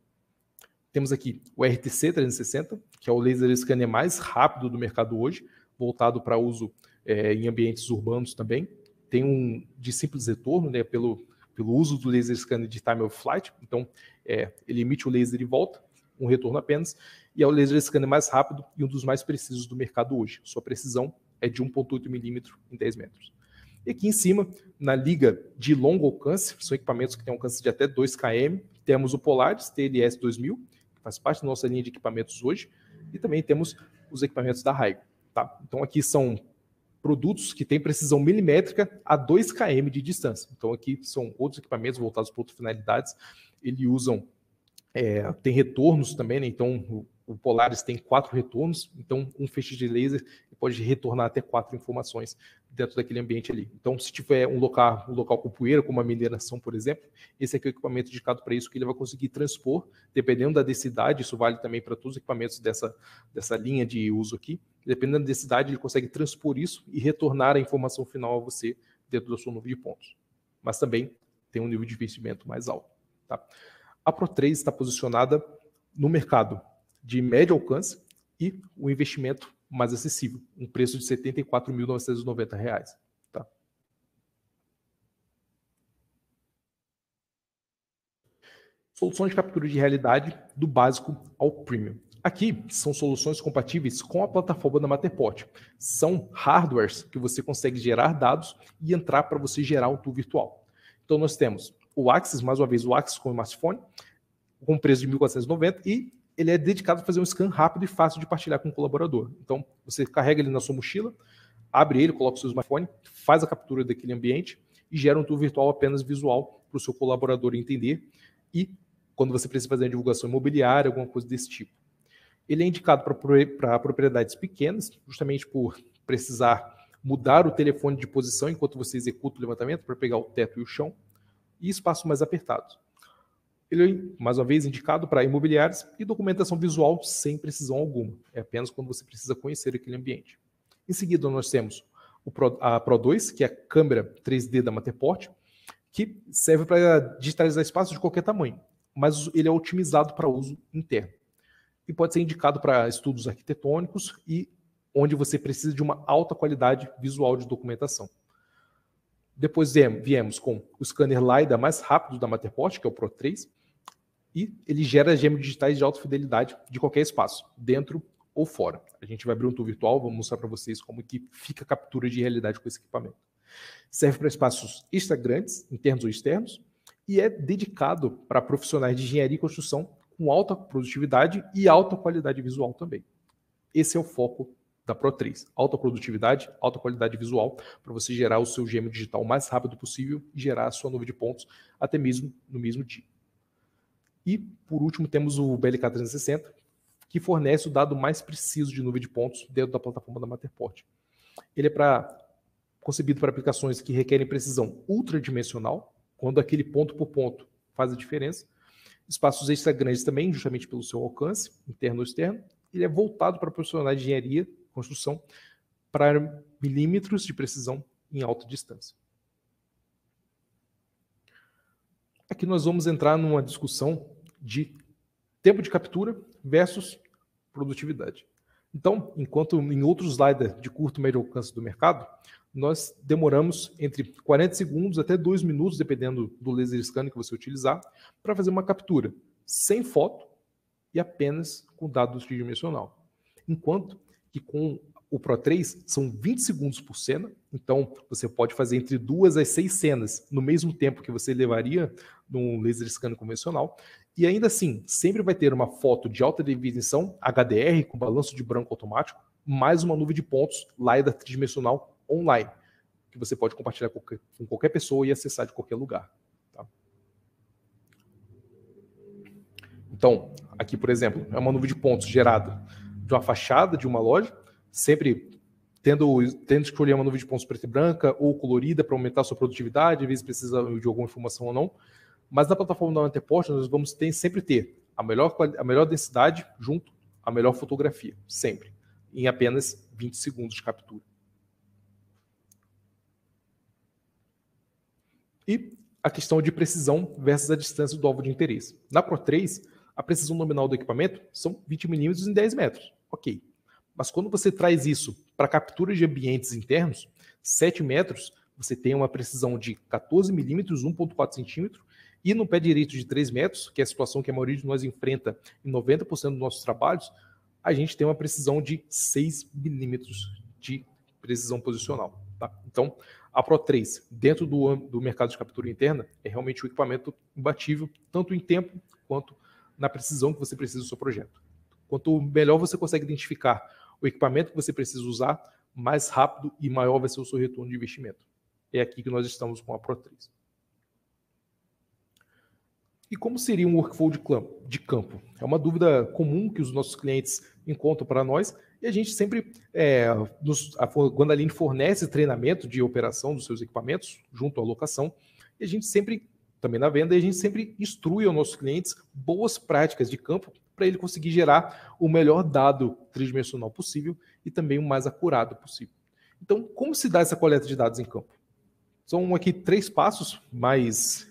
Temos aqui o RTC 360, que é o laser scanner mais rápido do mercado hoje, voltado para uso em ambientes urbanos também. Tem um de simples retorno, né, pelo uso do laser scanner de time of flight. Então, ele emite o laser e volta, um retorno apenas. E é o laser scanner mais rápido e um dos mais precisos do mercado hoje. Sua precisão é de 1,8 milímetro em 10 metros. E aqui em cima, na liga de longo alcance, são equipamentos que têm alcance de até 2 km. Temos o Polaris TLS 2000, que faz parte da nossa linha de equipamentos hoje. E também temos os equipamentos da Raigo. Tá? Então, aqui são produtos que têm precisão milimétrica a 2 km de distância. Então, aqui são outros equipamentos voltados para outras finalidades. Eles usam, tem retornos também, né? Então, o Polaris tem 4 retornos. Então, um feixe de laser pode retornar até 4 informações dentro daquele ambiente ali. Então, se tiver um local com poeira, como a mineração, por exemplo, esse aqui é o equipamento indicado para isso, que ele vai conseguir transpor, dependendo da densidade, isso vale também para todos os equipamentos dessa linha de uso aqui, dependendo da densidade, ele consegue transpor isso e retornar a informação final a você dentro da sua nuvem de pontos. Mas também tem um nível de investimento mais alto. Tá? A Pro3 está posicionada no mercado de médio alcance e o investimento mais acessível, um preço de R$ 74.990. Tá? Soluções de captura de realidade do básico ao premium. Aqui são soluções compatíveis com a plataforma da Matterport. São hardwares que você consegue gerar dados e entrar para você gerar um tour virtual. Então nós temos o Axis, mais uma vez o Axis com o smartphone, com preço de R$ 1.490 e ele é dedicado a fazer um scan rápido e fácil de partilhar com o colaborador. Então, você carrega ele na sua mochila, abre ele, coloca o seu smartphone, faz a captura daquele ambiente e gera um tour virtual apenas visual para o seu colaborador entender e quando você precisa fazer uma divulgação imobiliária, alguma coisa desse tipo. Ele é indicado para propriedades pequenas, justamente por precisar mudar o telefone de posição enquanto você executa o levantamento para pegar o teto e o chão, e espaços mais apertados. Ele é, mais uma vez, indicado para imobiliários e documentação visual sem precisão alguma. É apenas quando você precisa conhecer aquele ambiente. Em seguida, nós temos a Pro2, que é a câmera 3D da Matterport, que serve para digitalizar espaços de qualquer tamanho, mas ele é otimizado para uso interno. E pode ser indicado para estudos arquitetônicos e onde você precisa de uma alta qualidade visual de documentação. Depois viemos com o scanner LiDAR mais rápido da Matterport, que é o Pro3, e ele gera gêmeos digitais de alta fidelidade de qualquer espaço, dentro ou fora. A gente vai abrir um tour virtual, vou mostrar para vocês como que fica a captura de realidade com esse equipamento. Serve para espaços extra grandes, internos ou externos, e é dedicado para profissionais de engenharia e construção com alta produtividade e alta qualidade visual também. Esse é o foco da Pro3. Alta produtividade, alta qualidade visual, para você gerar o seu gêmeo digital o mais rápido possível e gerar a sua nuvem de pontos até mesmo no mesmo dia. E, por último, temos o BLK 360, que fornece o dado mais preciso de nuvem de pontos dentro da plataforma da Matterport. Ele é concebido para aplicações que requerem precisão ultradimensional, quando aquele ponto por ponto faz a diferença. Espaços extra grandes também, justamente pelo seu alcance, interno ou externo. Ele é voltado para profissionais de engenharia, construção, para milímetros de precisão em alta distância. Aqui nós vamos entrar numa discussão de tempo de captura versus produtividade. Então, enquanto em outros LiDAR de curto e médio alcance do mercado, nós demoramos entre 40 segundos até 2 minutos, dependendo do laser scanner que você utilizar, para fazer uma captura sem foto e apenas com dados tridimensional. Enquanto que com o Pro 3 são 20 segundos por cena, então você pode fazer entre 2 a 6 cenas no mesmo tempo que você levaria num laser scanner convencional, e ainda assim, sempre vai ter uma foto de alta definição, HDR, com balanço de branco automático, mais uma nuvem de pontos LiDAR tridimensional online, que você pode compartilhar com qualquer pessoa e acessar de qualquer lugar. Tá? Então, aqui, por exemplo, é uma nuvem de pontos gerada de uma fachada de uma loja, sempre tendo que escolher uma nuvem de pontos preta e branca ou colorida para aumentar a sua produtividade, às vezes precisa de alguma informação ou não. Mas na plataforma da Antepost, nós vamos sempre ter a melhor densidade junto à melhor fotografia, sempre, em apenas 20 segundos de captura. E a questão de precisão versus a distância do alvo de interesse. Na Pro 3, a precisão nominal do equipamento são 20 milímetros em 10 metros. Ok. Mas quando você traz isso para captura de ambientes internos, 7 metros, você tem uma precisão de 14 milímetros, 1,4 centímetro, e no pé direito de 3 metros, que é a situação que a maioria de nós enfrenta em 90% dos nossos trabalhos, a gente tem uma precisão de 6 milímetros de precisão posicional. Tá? Então, a Pro 3, dentro do mercado de captura interna, é realmente um equipamento imbatível, tanto em tempo quanto na precisão que você precisa do seu projeto. Quanto melhor você consegue identificar o equipamento que você precisa usar, mais rápido e maior vai ser o seu retorno de investimento. É aqui que nós estamos com a Pro 3. E como seria um workflow de campo? É uma dúvida comum que os nossos clientes encontram para nós, e a gente sempre, a Guandaline fornece treinamento de operação dos seus equipamentos junto à locação, e a gente sempre, também na venda, a gente sempre instrui aos nossos clientes boas práticas de campo para ele conseguir gerar o melhor dado tridimensional possível e também o mais acurado possível. Então, como se dá essa coleta de dados em campo? São aqui 3 passos mais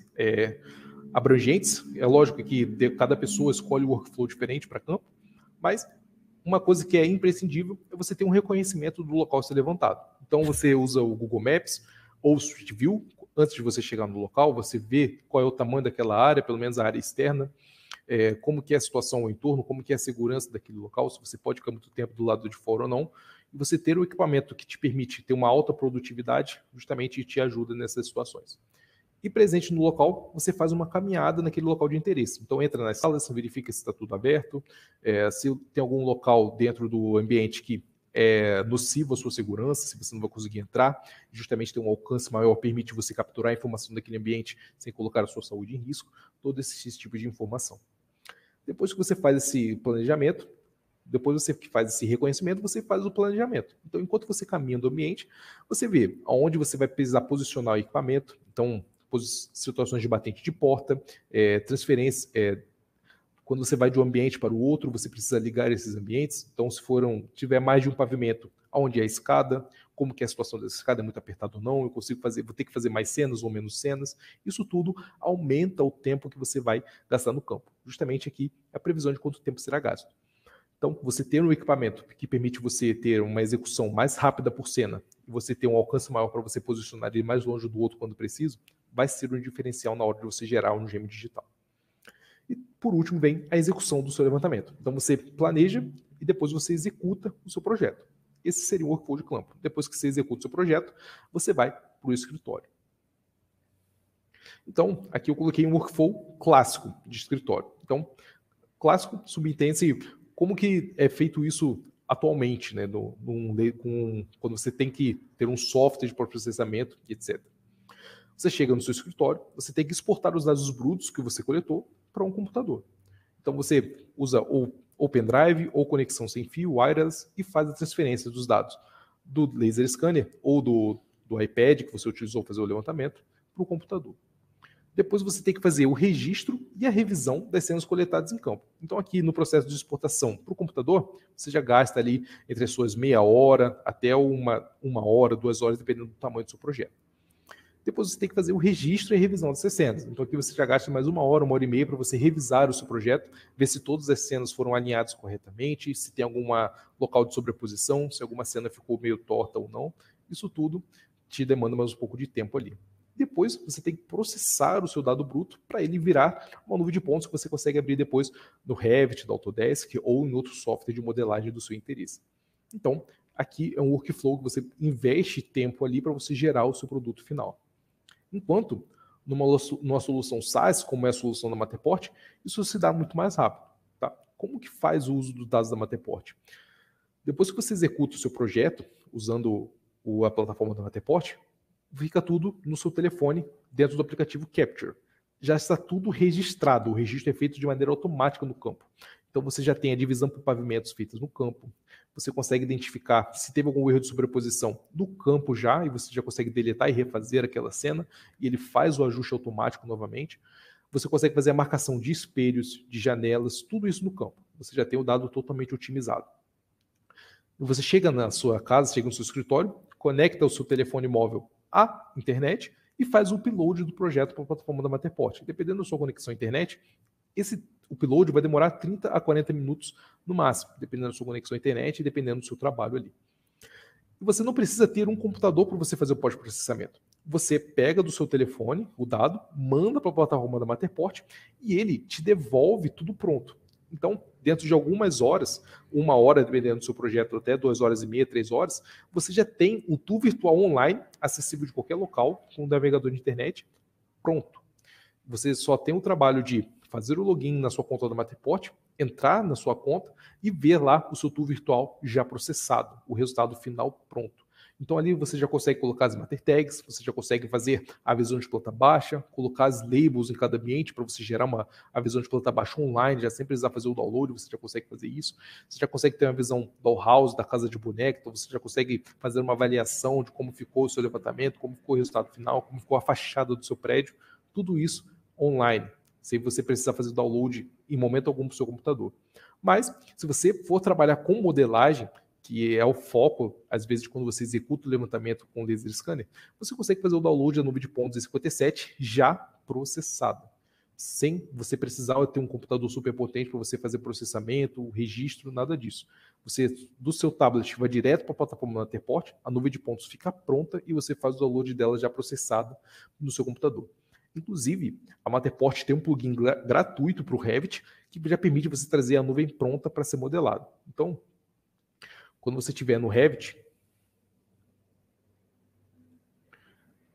abrangentes. É lógico que cada pessoa escolhe um workflow diferente para campo, mas uma coisa que é imprescindível é você ter um reconhecimento do local a ser levantado. Então, você usa o Google Maps ou o Street View. Antes de você chegar no local, você vê qual é o tamanho daquela área, pelo menos a área externa, como que é a situação ao entorno, como que é a segurança daquele local, se você pode ficar muito tempo do lado de fora ou não, e você ter o equipamento que te permite ter uma alta produtividade, justamente te ajuda nessas situações. E presente no local, você faz uma caminhada naquele local de interesse. Então entra nas salas, verifica se está tudo aberto, se tem algum local dentro do ambiente que é nocivo à sua segurança, se você não vai conseguir entrar, justamente tem um alcance maior, permite você capturar a informação daquele ambiente sem colocar a sua saúde em risco, todo esse tipo de informação. Depois que você faz esse planejamento, depois você faz esse reconhecimento, você faz o planejamento. Então, enquanto você caminha no ambiente, você vê aonde você vai precisar posicionar o equipamento. Então, situações de batente de porta, transferência, quando você vai de um ambiente para o outro, você precisa ligar esses ambientes. Então, se tiver mais de um pavimento, aonde é a escada, como que é a situação dessa escada, é muito apertado ou não, vou ter que fazer mais cenas ou menos cenas. Isso tudo aumenta o tempo que você vai gastar no campo. Justamente aqui é a previsão de quanto tempo será gasto. Então, você ter um equipamento que permite você ter uma execução mais rápida por cena, e você ter um alcance maior para você posicionar ele mais longe do outro quando preciso, vai ser um diferencial na hora de você gerar um gêmeo digital. E, por último, vem a execução do seu levantamento. Então, você planeja e depois você executa o seu projeto. Esse seria o workflow de campo. Depois que você executa o seu projeto, você vai para o escritório. Então, aqui eu coloquei um workflow clássico de escritório. Então, clássico subentende-se como que é feito isso atualmente, né, quando você tem que ter um software de processamento, etc. Você chega no seu escritório, você tem que exportar os dados brutos que você coletou para um computador. Então você usa ou pendrive ou conexão sem fio, wireless, e faz a transferência dos dados do laser scanner ou do iPad que você utilizou para fazer o levantamento para o computador. Depois você tem que fazer o registro e a revisão das cenas coletadas em campo. Então aqui no processo de exportação para o computador, você já gasta ali entre as suas meia hora até uma hora, 2 horas, dependendo do tamanho do seu projeto. Depois você tem que fazer o registro e a revisão dessas cenas. Então aqui você já gasta mais 1 hora e meia para você revisar o seu projeto, ver se todas as cenas foram alinhadas corretamente, se tem algum local de sobreposição, se alguma cena ficou meio torta ou não. Isso tudo te demanda mais um pouco de tempo ali. Depois você tem que processar o seu dado bruto para ele virar uma nuvem de pontos que você consegue abrir depois no Revit, do Autodesk ou em outro software de modelagem do seu interesse. Então, aqui é um workflow que você investe tempo ali para você gerar o seu produto final. Enquanto, numa solução SaaS, como é a solução da Matterport, isso se dá muito mais rápido. Tá? Como que faz o uso dos dados da Matterport? Depois que você executa o seu projeto, usando a plataforma da Matterport, fica tudo no seu telefone, dentro do aplicativo Capture. Já está tudo registrado, o registro é feito de maneira automática no campo. Então você já tem a divisão por pavimentos feitas no campo, você consegue identificar se teve algum erro de sobreposição no campo já, e você já consegue deletar e refazer aquela cena, e ele faz o ajuste automático novamente. Você consegue fazer a marcação de espelhos, de janelas, tudo isso no campo. Você já tem o dado totalmente otimizado. Você chega na sua casa, chega no seu escritório, conecta o seu telefone móvel à internet e faz o upload do projeto para a plataforma da Matterport. Dependendo da sua conexão à internet, esse upload vai demorar 30 a 40 minutos no máximo, dependendo da sua conexão à internet e dependendo do seu trabalho ali. E você não precisa ter um computador para você fazer o pós-processamento. Você pega do seu telefone o dado, manda para a plataforma da Matterport e ele te devolve tudo pronto. Então, dentro de algumas horas, 1 hora, dependendo do seu projeto, até 2 horas e meia, 3 horas, você já tem um tour virtual online, acessível de qualquer local, com um navegador de internet, pronto. Você só tem o trabalho de fazer o login na sua conta da Matterport, entrar na sua conta e ver lá o seu tour virtual já processado, o resultado final pronto. Então ali você já consegue colocar as Matter Tags, você já consegue fazer a visão de planta baixa, colocar as labels em cada ambiente para você gerar a visão de planta baixa online, já sem precisar fazer o download, você já consegue fazer isso. Você já consegue ter uma visão dollhouse, da casa de boneca, então você já consegue fazer uma avaliação de como ficou o seu levantamento, como ficou o resultado final, como ficou a fachada do seu prédio, tudo isso online, sem você precisar fazer download em momento algum para o seu computador. Mas, se você for trabalhar com modelagem, que é o foco, às vezes, quando você executa o levantamento com laser scanner, você consegue fazer o download da nuvem de pontos em 57 já processado, sem você precisar ter um computador super potente para você fazer processamento, registro, nada disso. Você, do seu tablet, vai direto para a plataforma da Matterport, a nuvem de pontos fica pronta e você faz o download dela já processada no seu computador. Inclusive, a Matterport tem um plugin gratuito para o Revit que já permite você trazer a nuvem pronta para ser modelado. Então, quando você estiver no Revit,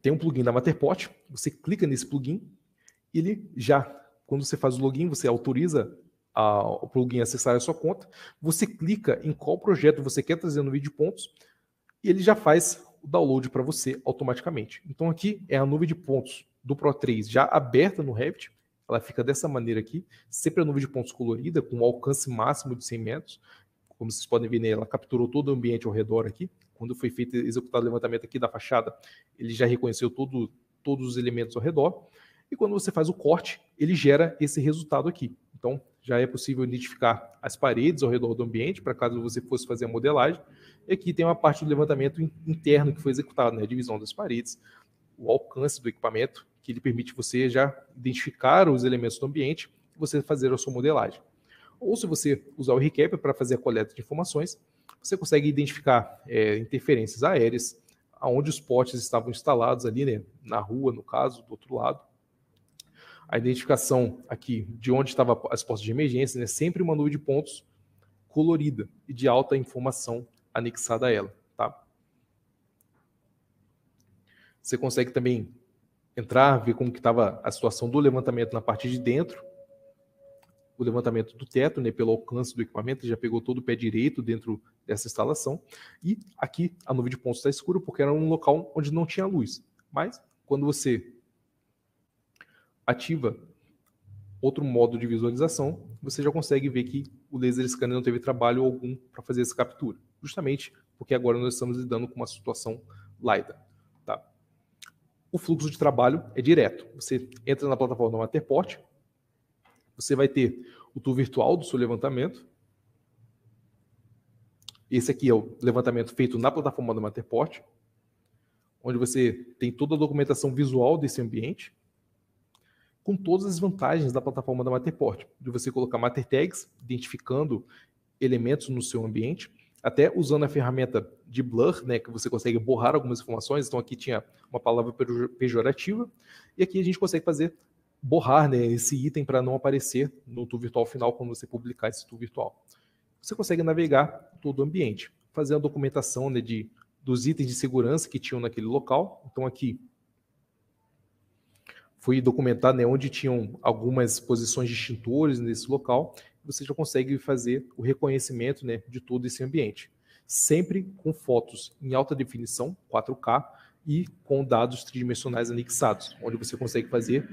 tem um plugin da Matterport, você clica nesse plugin, ele já, quando você faz o login, você autoriza o plugin a acessar a sua conta, você clica em qual projeto você quer trazer no vídeo de pontos, e ele já faz o download para você automaticamente. Então aqui é a nuvem de pontos do Pro3 já aberta no Revit, ela fica dessa maneira aqui, sempre a nuvem de pontos colorida, com um alcance máximo de 100 metros, como vocês podem ver, ela capturou todo o ambiente ao redor aqui. Quando foi feito, executado o levantamento aqui da fachada, ele já reconheceu todos os elementos ao redor. E quando você faz o corte, ele gera esse resultado aqui. Então, já é possível identificar as paredes ao redor do ambiente, para caso você fosse fazer a modelagem. E aqui tem uma parte do levantamento interno que foi executado, né? A divisão das paredes, o alcance do equipamento, que ele permite você já identificar os elementos do ambiente e você fazer a sua modelagem. Ou se você usar o Recap para fazer a coleta de informações, você consegue identificar interferências aéreas, aonde os potes estavam instalados ali, né, na rua, no caso, do outro lado. A identificação aqui de onde estavam as portas de emergência, né, sempre uma nuvem de pontos colorida e de alta informação anexada a ela. Tá? Você consegue também entrar, ver como que estava a situação do levantamento na parte de dentro, o levantamento do teto, né, pelo alcance do equipamento, já pegou todo o pé direito dentro dessa instalação. E aqui a nuvem de pontos está escura porque era um local onde não tinha luz. Mas quando você ativa outro modo de visualização, você já consegue ver que o laser scanner não teve trabalho algum para fazer essa captura. Justamente porque agora nós estamos lidando com uma situação LiDAR. Tá? O fluxo de trabalho é direto. Você entra na plataforma da Matterport, você vai ter o tour virtual do seu levantamento. Esse aqui é o levantamento feito na plataforma da Matterport. onde você tem toda a documentação visual desse ambiente, com todas as vantagens da plataforma da Matterport, de você colocar Matter Tags, identificando elementos no seu ambiente, até usando a ferramenta de blur, né, que você consegue borrar algumas informações. Então aqui tinha uma palavra pejorativa, e aqui a gente consegue borrar, né, esse item para não aparecer no tour virtual final quando você publicar esse tour virtual. Você consegue navegar todo o ambiente, fazer a documentação, né, dos itens de segurança que tinham naquele local. Então aqui foi documentar, né, onde tinham algumas posições de extintores nesse local. Você já consegue fazer o reconhecimento, né, de todo esse ambiente. Sempre com fotos em alta definição, 4K, e com dados tridimensionais anexados, onde você consegue fazer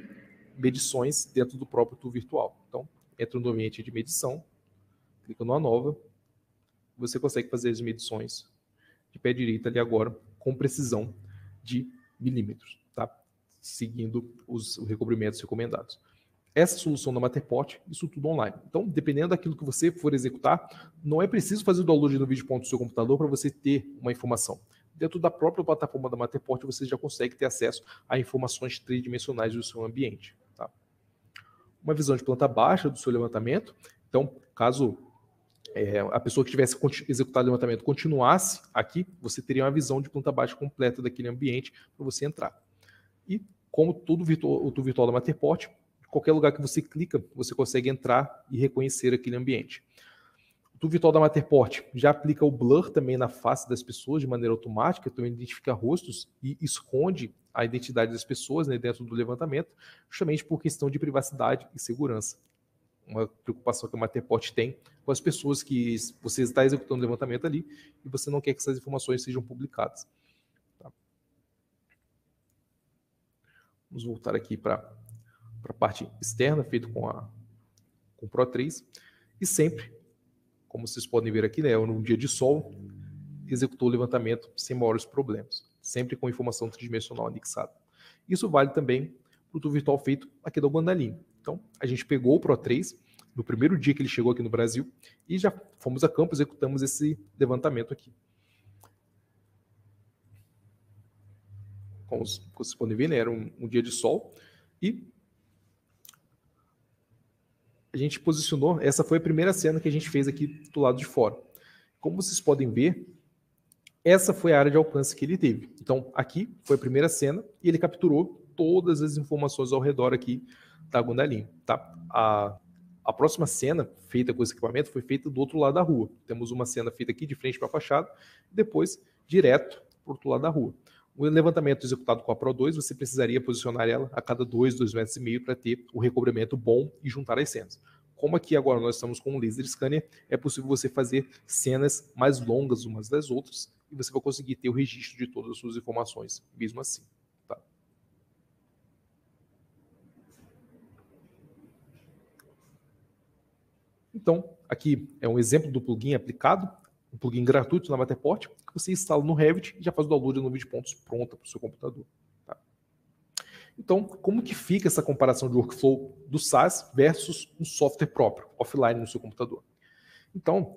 medições dentro do próprio tour virtual. Então, entra no ambiente de medição, clica numa nova, você consegue fazer as medições de pé direito ali agora, com precisão de milímetros, tá? Seguindo os recobrimentos recomendados. Essa solução da Matterport, isso tudo online. Então, dependendo daquilo que você for executar, não é preciso fazer o download no vídeo.ponto do seu computador para você ter uma informação. Dentro da própria plataforma da Matterport, você já consegue ter acesso a informações tridimensionais do seu ambiente. Tá? Uma visão de planta baixa do seu levantamento. Então, caso a pessoa que tivesse executado o levantamento continuasse aqui, você teria uma visão de planta baixa completa daquele ambiente para você entrar. E como todo o tour virtual da Matterport, qualquer lugar que você clica, você consegue entrar e reconhecer aquele ambiente. O tour virtual da Matterport já aplica o blur também na face das pessoas de maneira automática, também identifica rostos e esconde a identidade das pessoas, né, dentro do levantamento, justamente por questão de privacidade e segurança. Uma preocupação que a Matterport tem com as pessoas que você está executando o levantamento ali e você não quer que essas informações sejam publicadas. Tá? Vamos voltar aqui para a parte externa, feito com o Pro 3, e sempre, como vocês podem ver aqui, né, num dia de sol, executou o levantamento sem maiores problemas, sempre com informação tridimensional anexada. Isso vale também para o tour virtual feito aqui da Guandalim. Então, a gente pegou o Pro 3 no primeiro dia que ele chegou aqui no Brasil e já fomos a campo, executamos esse levantamento aqui. Como vocês podem ver, né, era um dia de sol e a gente posicionou, essa foi a primeira cena que a gente fez aqui do lado de fora. Como vocês podem ver, essa foi a área de alcance que ele teve. Então, aqui foi a primeira cena e ele capturou todas as informações ao redor aqui da Guandalim. Tá? A próxima cena feita com esse equipamento foi feita do outro lado da rua. Temos uma cena feita aqui de frente para a fachada e depois direto para o outro lado da rua. O levantamento executado com a Pro 2, você precisaria posicionar ela a cada 2,5 metros para ter o recobrimento bom e juntar as cenas. Como aqui agora nós estamos com um laser scanner, é possível você fazer cenas mais longas umas das outras e você vai conseguir ter o registro de todas as suas informações, mesmo assim. Tá? Então, aqui é um exemplo do plugin aplicado, um plugin gratuito na Matterport, que você instala no Revit e já faz o download no vídeo.pontos pronta para o seu computador. Tá? Então, como que fica essa comparação de workflow do SaaS versus um software próprio, offline no seu computador? Então,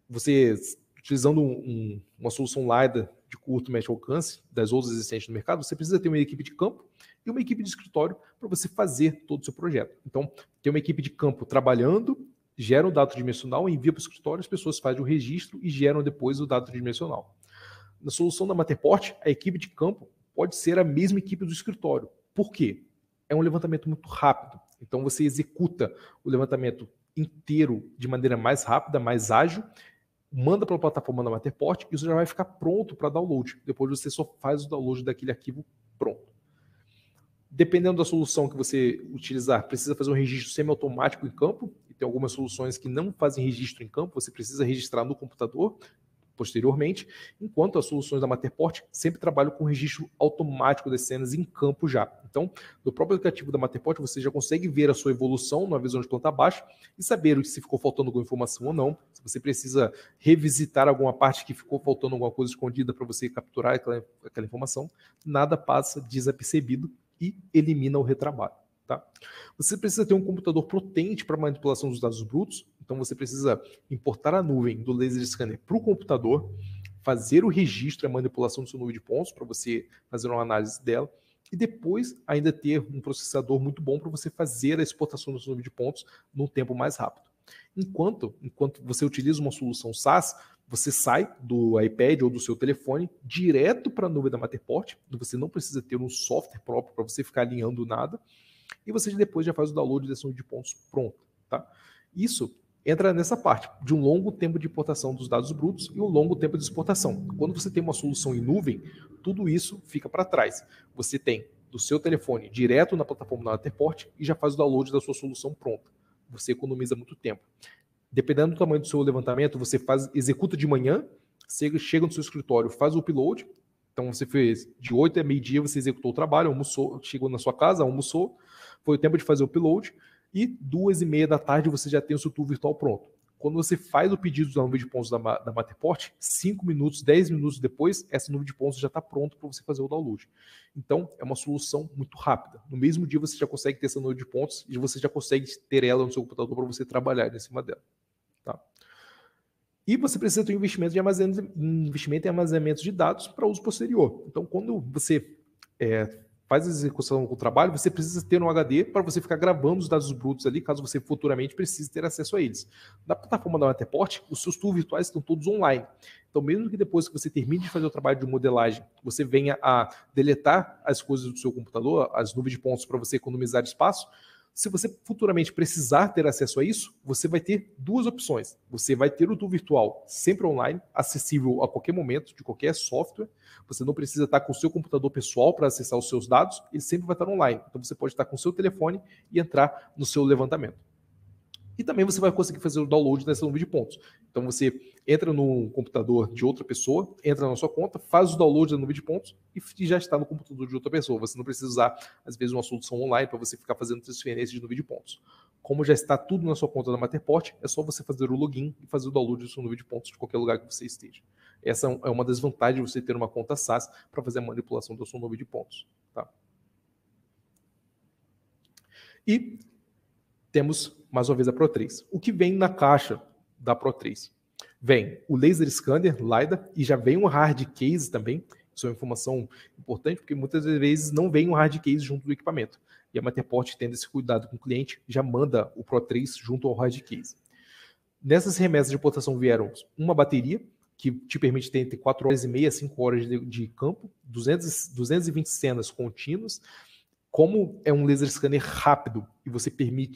você, utilizando uma solução LiDAR de curto e médio alcance das outras existentes no mercado, você precisa ter uma equipe de campo e uma equipe de escritório para você fazer todo o seu projeto. Então, tem uma equipe de campo trabalhando, gera o dado tridimensional, envia para o escritório, as pessoas fazem o registro e geram depois o dado tridimensional. Na solução da Matterport, a equipe de campo pode ser a mesma equipe do escritório. Por quê? É um levantamento muito rápido. Então você executa o levantamento inteiro de maneira mais rápida, mais ágil, manda para a plataforma da Matterport e isso já vai ficar pronto para download. Depois você só faz o download daquele arquivo pronto. Dependendo da solução que você utilizar, precisa fazer um registro semiautomático em campo, e tem algumas soluções que não fazem registro em campo, você precisa registrar no computador posteriormente, enquanto as soluções da Matterport sempre trabalham com registro automático das cenas em campo já. Então, no próprio aplicativo da Matterport, você já consegue ver a sua evolução numa visão de planta baixa e saber se ficou faltando alguma informação ou não, se você precisa revisitar alguma parte que ficou faltando alguma coisa escondida para você capturar aquela informação, nada passa desapercebido e elimina o retrabalho. Tá? Você precisa ter um computador potente para manipulação dos dados brutos, então você precisa importar a nuvem do laser scanner para o computador, fazer o registro e a manipulação do seu número de pontos para você fazer uma análise dela, e depois ainda ter um processador muito bom para você fazer a exportação do seu número de pontos num tempo mais rápido. Enquanto você utiliza uma solução SaaS, você sai do iPad ou do seu telefone direto para a nuvem da Matterport, você não precisa ter um software próprio para você ficar alinhando nada, e você depois já faz o download desse número de pontos pronto. Tá? Isso entra nessa parte de um longo tempo de importação dos dados brutos e um longo tempo de exportação. Quando você tem uma solução em nuvem, tudo isso fica para trás. Você tem do seu telefone direto na plataforma da Matterport e já faz o download da sua solução pronta. Você economiza muito tempo. Dependendo do tamanho do seu levantamento, você executa de manhã, chega no seu escritório, faz o upload. Então você fez de 8 a meio-dia, você executou o trabalho, almoçou, chegou na sua casa, almoçou, foi o tempo de fazer o upload, e 2h30 da tarde você já tem o seu tour virtual pronto. Quando você faz o pedido da nuvem de pontos da Matterport, 5 minutos, 10 minutos depois, essa nuvem de pontos já está pronta para você fazer o download. Então, é uma solução muito rápida. No mesmo dia você já consegue ter essa nuvem de pontos e você já consegue ter ela no seu computador para você trabalhar em cima dela. Tá? E você precisa ter um investimento em armazenamento de dados para uso posterior. Então, quando você faz a execução com o trabalho, você precisa ter um HD para você ficar gravando os dados brutos ali, caso você futuramente precise ter acesso a eles. Na plataforma da Matterport, os seus tours virtuais estão todos online. Então, mesmo que depois que você termine de fazer o trabalho de modelagem, você venha a deletar as coisas do seu computador, as nuvens de pontos, para você economizar espaço, se você futuramente precisar ter acesso a isso, você vai ter duas opções. Você vai ter o tour virtual sempre online, acessível a qualquer momento, de qualquer software. Você não precisa estar com o seu computador pessoal para acessar os seus dados, ele sempre vai estar online. Então você pode estar com o seu telefone e entrar no seu levantamento. E também você vai conseguir fazer o download dessa nuvem de pontos. Então você entra no computador de outra pessoa, entra na sua conta, faz o download da nuvem de pontos e já está no computador de outra pessoa. Você não precisa usar, às vezes, uma solução online para você ficar fazendo transferência de nuvem de pontos. Como já está tudo na sua conta da Matterport, é só você fazer o login e fazer o download da sua nuvem de pontos de qualquer lugar que você esteja. Essa é uma das vantagens de você ter uma conta SaaS para fazer a manipulação da sua nuvem de pontos. Tá? E temos, mais uma vez, a Pro3. O que vem na caixa da Pro3? Vem o Laser Scanner, LiDAR, e já vem um hard case também. Isso é uma informação importante, porque muitas vezes não vem um hard case junto do equipamento. E a Matterport, tendo esse cuidado com o cliente, já manda o Pro3 junto ao hard case. Nessas remessas de importação vieram uma bateria, que te permite ter entre 4 horas e meia, 5 horas de campo, 220 cenas contínuas. Como é um laser scanner rápido e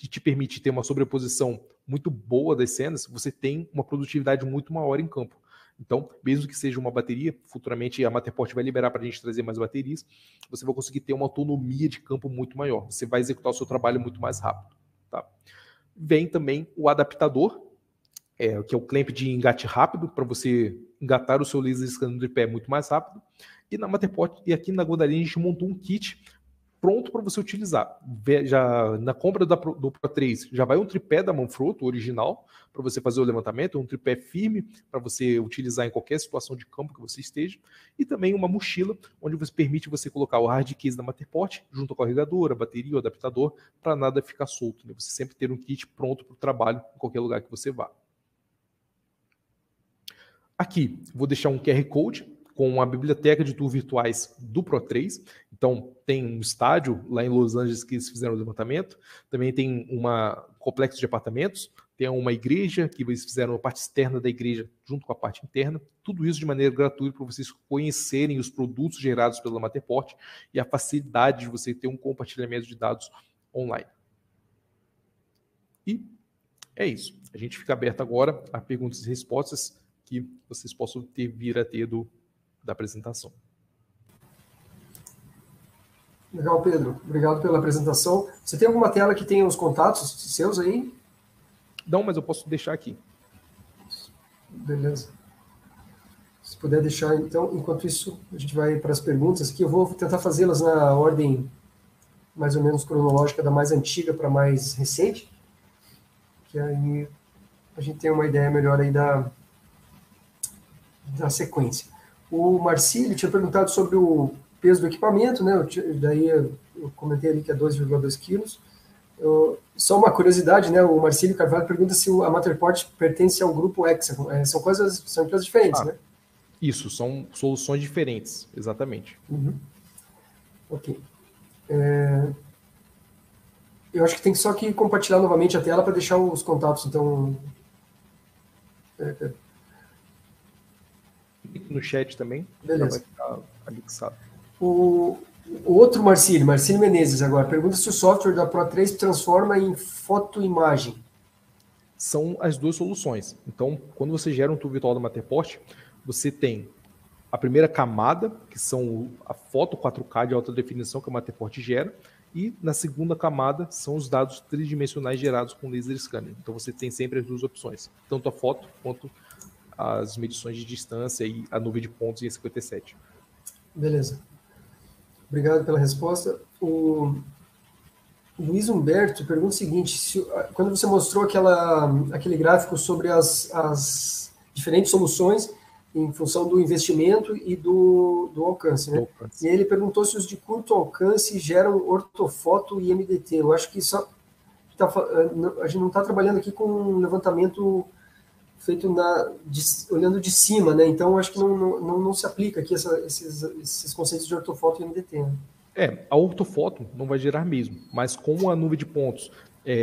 te permite ter uma sobreposição muito boa das cenas, você tem uma produtividade muito maior em campo. Então, mesmo que seja uma bateria, futuramente a Matterport vai liberar para a gente trazer mais baterias, você vai conseguir ter uma autonomia de campo muito maior. Você vai executar o seu trabalho muito mais rápido. Tá? Vem também o adaptador, que é o clamp de engate rápido, para você engatar o seu laser scanner de pé muito mais rápido. E na Matterport, e aqui na Gondalini, a gente montou um kit pronto para você utilizar. Já na compra do Pro3 já vai um tripé da Manfrotto original para você fazer o levantamento, um tripé firme para você utilizar em qualquer situação de campo que você esteja, e também uma mochila onde você permite você colocar o hard case da Matterport junto ao carregador, a bateria, o adaptador, para nada ficar solto, né? Você sempre ter um kit pronto para o trabalho em qualquer lugar que você vá. Aqui vou deixar um QR Code com a biblioteca de tours virtuais do Pro3. Então, tem um estádio lá em Los Angeles que eles fizeram o levantamento. Também tem um complexo de apartamentos. Tem uma igreja que eles fizeram a parte externa da igreja junto com a parte interna. Tudo isso de maneira gratuita para vocês conhecerem os produtos gerados pela Matterport e a facilidade de você ter um compartilhamento de dados online. E é isso. A gente fica aberto agora a perguntas e respostas que vocês possam vir a ter da apresentação. Legal, Pedro. Obrigado pela apresentação. Você tem alguma tela que tenha os contatos seus aí? Não, mas eu posso deixar aqui. Beleza. Se puder deixar, então, enquanto isso, a gente vai para as perguntas aqui. Eu vou tentar fazê-las na ordem mais ou menos cronológica, da mais antiga para a mais recente, que aí a gente tem uma ideia melhor aí da sequência. O Marcílio tinha perguntado sobre o peso do equipamento, né? Daí eu comentei ali que é 2,2 quilos. Só uma curiosidade, né? O Marcílio Carvalho pergunta se a Matterport pertence ao grupo Hexagon. São empresas diferentes, né? Isso, são soluções diferentes, exatamente. Uhum. Ok. Eu acho que tem só que compartilhar novamente a tela para deixar os contatos, então... No chat também, já vai Beleza. ficar anexado. O outro Marcílio Menezes agora, pergunta se o software da Pro3 transforma em fotoimagem. São as duas soluções. Então, quando você gera um tool virtual da Matterport, você tem a primeira camada, que são a foto 4K de alta definição que a Matterport gera, e na segunda camada são os dados tridimensionais gerados com laser scanner. Então você tem sempre as duas opções, tanto a foto quanto as medições de distância e a nuvem de pontos em 57. Beleza. Obrigado pela resposta. O Luiz Humberto pergunta o seguinte, quando você mostrou aquele gráfico sobre as diferentes soluções em função do investimento e do alcance, né? E ele perguntou se os de curto alcance geram ortofoto e MDT. Eu acho que a gente não está trabalhando aqui com um levantamento feito olhando de cima, né? Então acho que não se aplica aqui esses conceitos de ortofoto e MDT. Né? A ortofoto não vai gerar mesmo, mas como a nuvem de pontos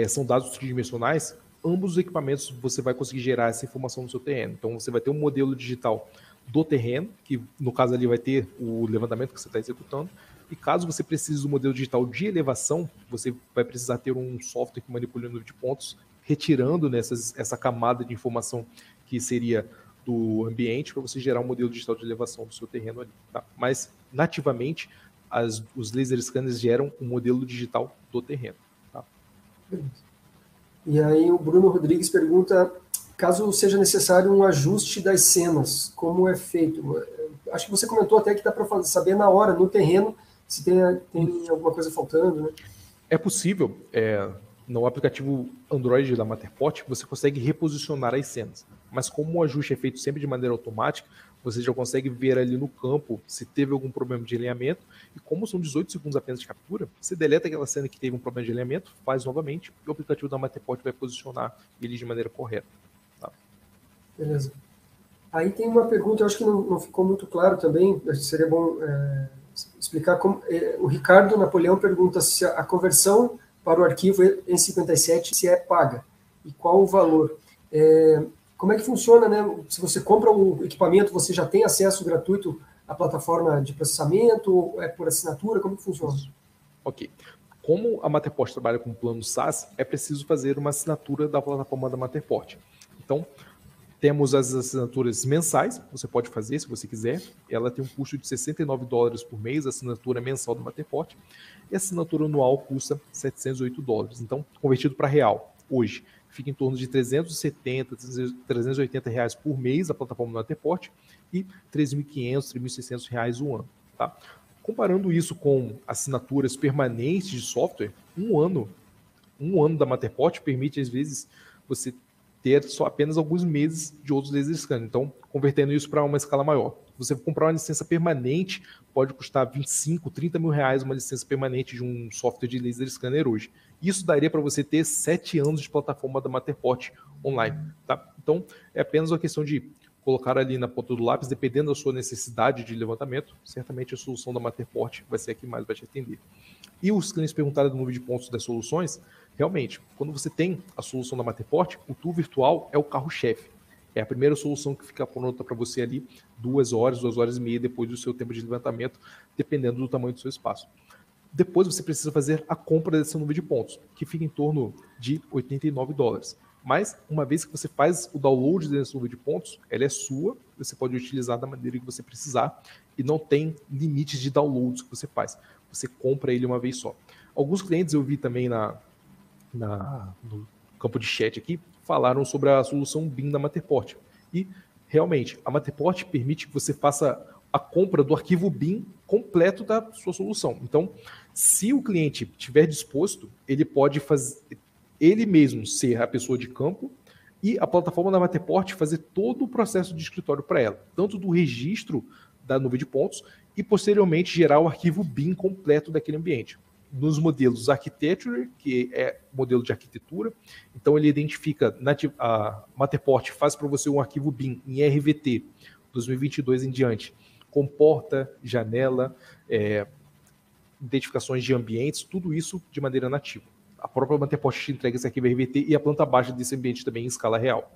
são dados tridimensionais, ambos os equipamentos você vai conseguir gerar essa informação no seu terreno. Então você vai ter um modelo digital do terreno, que no caso ali vai ter o levantamento que você está executando, e caso você precise do modelo digital de elevação, você vai precisar ter um software que manipule a nuvem de pontos, retirando essa camada de informação que seria do ambiente para você gerar um modelo digital de elevação do seu terreno ali. Tá? Mas nativamente os laser scanners geram um modelo digital do terreno. Tá? E aí o Bruno Rodrigues pergunta, caso seja necessário um ajuste das cenas, como é feito? Acho que você comentou até que dá para saber na hora, no terreno, se tem alguma coisa faltando, né? É possível. No aplicativo Android da Matterport, você consegue reposicionar as cenas. Mas como o ajuste é feito sempre de maneira automática, você já consegue ver ali no campo se teve algum problema de alinhamento. E como são 18 segundos apenas de captura, você deleta aquela cena que teve um problema de alinhamento, faz novamente, e o aplicativo da Matterport vai posicionar ele de maneira correta. Tá? Beleza. Aí tem uma pergunta, eu acho que não ficou muito claro também, seria bom explicar como... o Ricardo Napoleão pergunta se a conversão para o arquivo em 57 se é paga e qual o valor. Como é que funciona, né? Se você compra o equipamento, você já tem acesso gratuito à plataforma de processamento, ou é por assinatura? Como que funciona? Ok. Como a Matterport trabalha com plano SaaS, é preciso fazer uma assinatura da plataforma da Matterport. Então, temos as assinaturas mensais, você pode fazer se você quiser. Ela tem um custo de $69 por mês, a assinatura mensal da Matterport. E a assinatura anual custa $708. Então, convertido para real, hoje, fica em torno de R$370, R$380 por mês a plataforma da Matterport e R$3.500, R$3.600 o ano. Tá? Comparando isso com assinaturas permanentes de software, um ano da Matterport permite, às vezes, você ter só apenas alguns meses de outros laser scanner. Então, convertendo isso para uma escala maior. Você comprar uma licença permanente, pode custar 25, 30 mil reais uma licença permanente de um software de laser scanner hoje. Isso daria para você ter 7 anos de plataforma da Matterport online. Tá? Então, é apenas uma questão de colocar ali na ponta do lápis, dependendo da sua necessidade de levantamento, certamente a solução da Matterport vai ser a que mais vai te atender. E os clientes perguntaram do nuvem de pontos das soluções, realmente, quando você tem a solução da Matterport, o tool virtual é o carro-chefe. É a primeira solução que fica pronta para você ali 2 horas, 2 horas e meia depois do seu tempo de levantamento, dependendo do tamanho do seu espaço. Depois você precisa fazer a compra dessa nuvem de pontos, que fica em torno de $89. Mas, uma vez que você faz o download dessa nuvem de pontos, ela é sua, você pode utilizar da maneira que você precisar e não tem limites de downloads que você faz. Você compra ele uma vez só. Alguns clientes eu vi também no campo de chat aqui, falaram sobre a solução BIM da Matterport. E, realmente, a Matterport permite que você faça a compra do arquivo BIM completo da sua solução. Então, se o cliente estiver disposto, ele pode fazer ele mesmo ser a pessoa de campo e a plataforma da Matterport fazer todo o processo de escritório para ela, tanto do registro da nuvem de pontos e, posteriormente, gerar o arquivo BIM completo daquele ambiente. Nos modelos Architecture, que é modelo de arquitetura, então ele identifica, a Matterport faz para você um arquivo BIM em RVT 2022 em diante, com porta, janela, identificações de ambientes, tudo isso de maneira nativa. A própria Matterport te entrega esse arquivo RVT e a planta baixa desse ambiente também em escala real.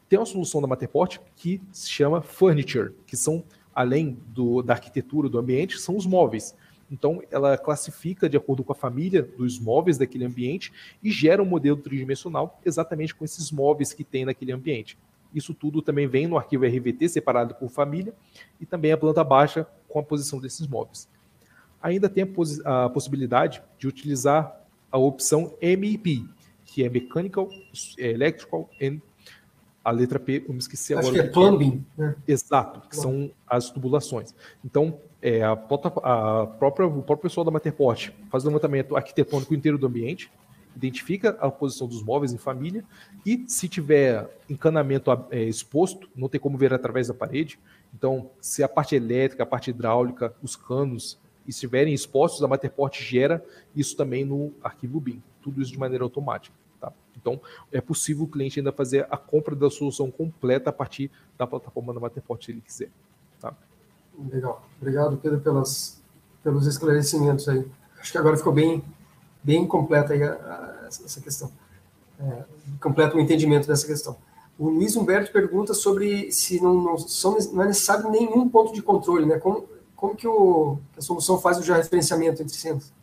Tem uma solução da Matterport que se chama Furniture, que são, além da arquitetura do ambiente, são os móveis. Então, ela classifica de acordo com a família dos móveis daquele ambiente e gera um modelo tridimensional exatamente com esses móveis que tem naquele ambiente. Isso tudo também vem no arquivo RVT, separado por família, e também a planta baixa com a posição desses móveis. Ainda tem a possibilidade de utilizar a opção MEP, que é Mechanical, Electrical and... A letra P, eu me esqueci agora. Acho que é plumbing, né? Exato, que são as tubulações. Então, o próprio pessoal da Matterport faz o levantamento arquitetônico inteiro do ambiente, identifica a posição dos móveis em família e, se tiver encanamento exposto, não tem como ver através da parede. Então, se a parte elétrica, a parte hidráulica, os canos estiverem expostos, a Matterport gera isso também no arquivo BIM. Tudo isso de maneira automática. Tá? Então, é possível o cliente ainda fazer a compra da solução completa a partir da plataforma da Matterport, se ele quiser. Tá? Legal. Obrigado, Pedro, pelos esclarecimentos aí. Acho que agora ficou bem completa aí essa questão. Completo o entendimento dessa questão. O Luiz Humberto pergunta sobre se não é necessário nenhum ponto de controle, né? Como que a solução faz o georreferenciamento entre cenas?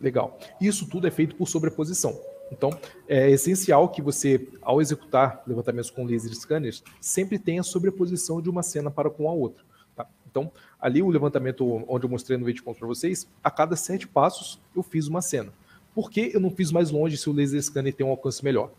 Legal. Isso tudo é feito por sobreposição. Então, é essencial que você, ao executar levantamentos com laser scanners, sempre tenha sobreposição de uma cena para com a outra. Tá? Então, ali o levantamento onde eu mostrei no vídeo para vocês, a cada 7 passos eu fiz uma cena. Por que eu não fiz mais longe se o laser scanner tem um alcance melhor?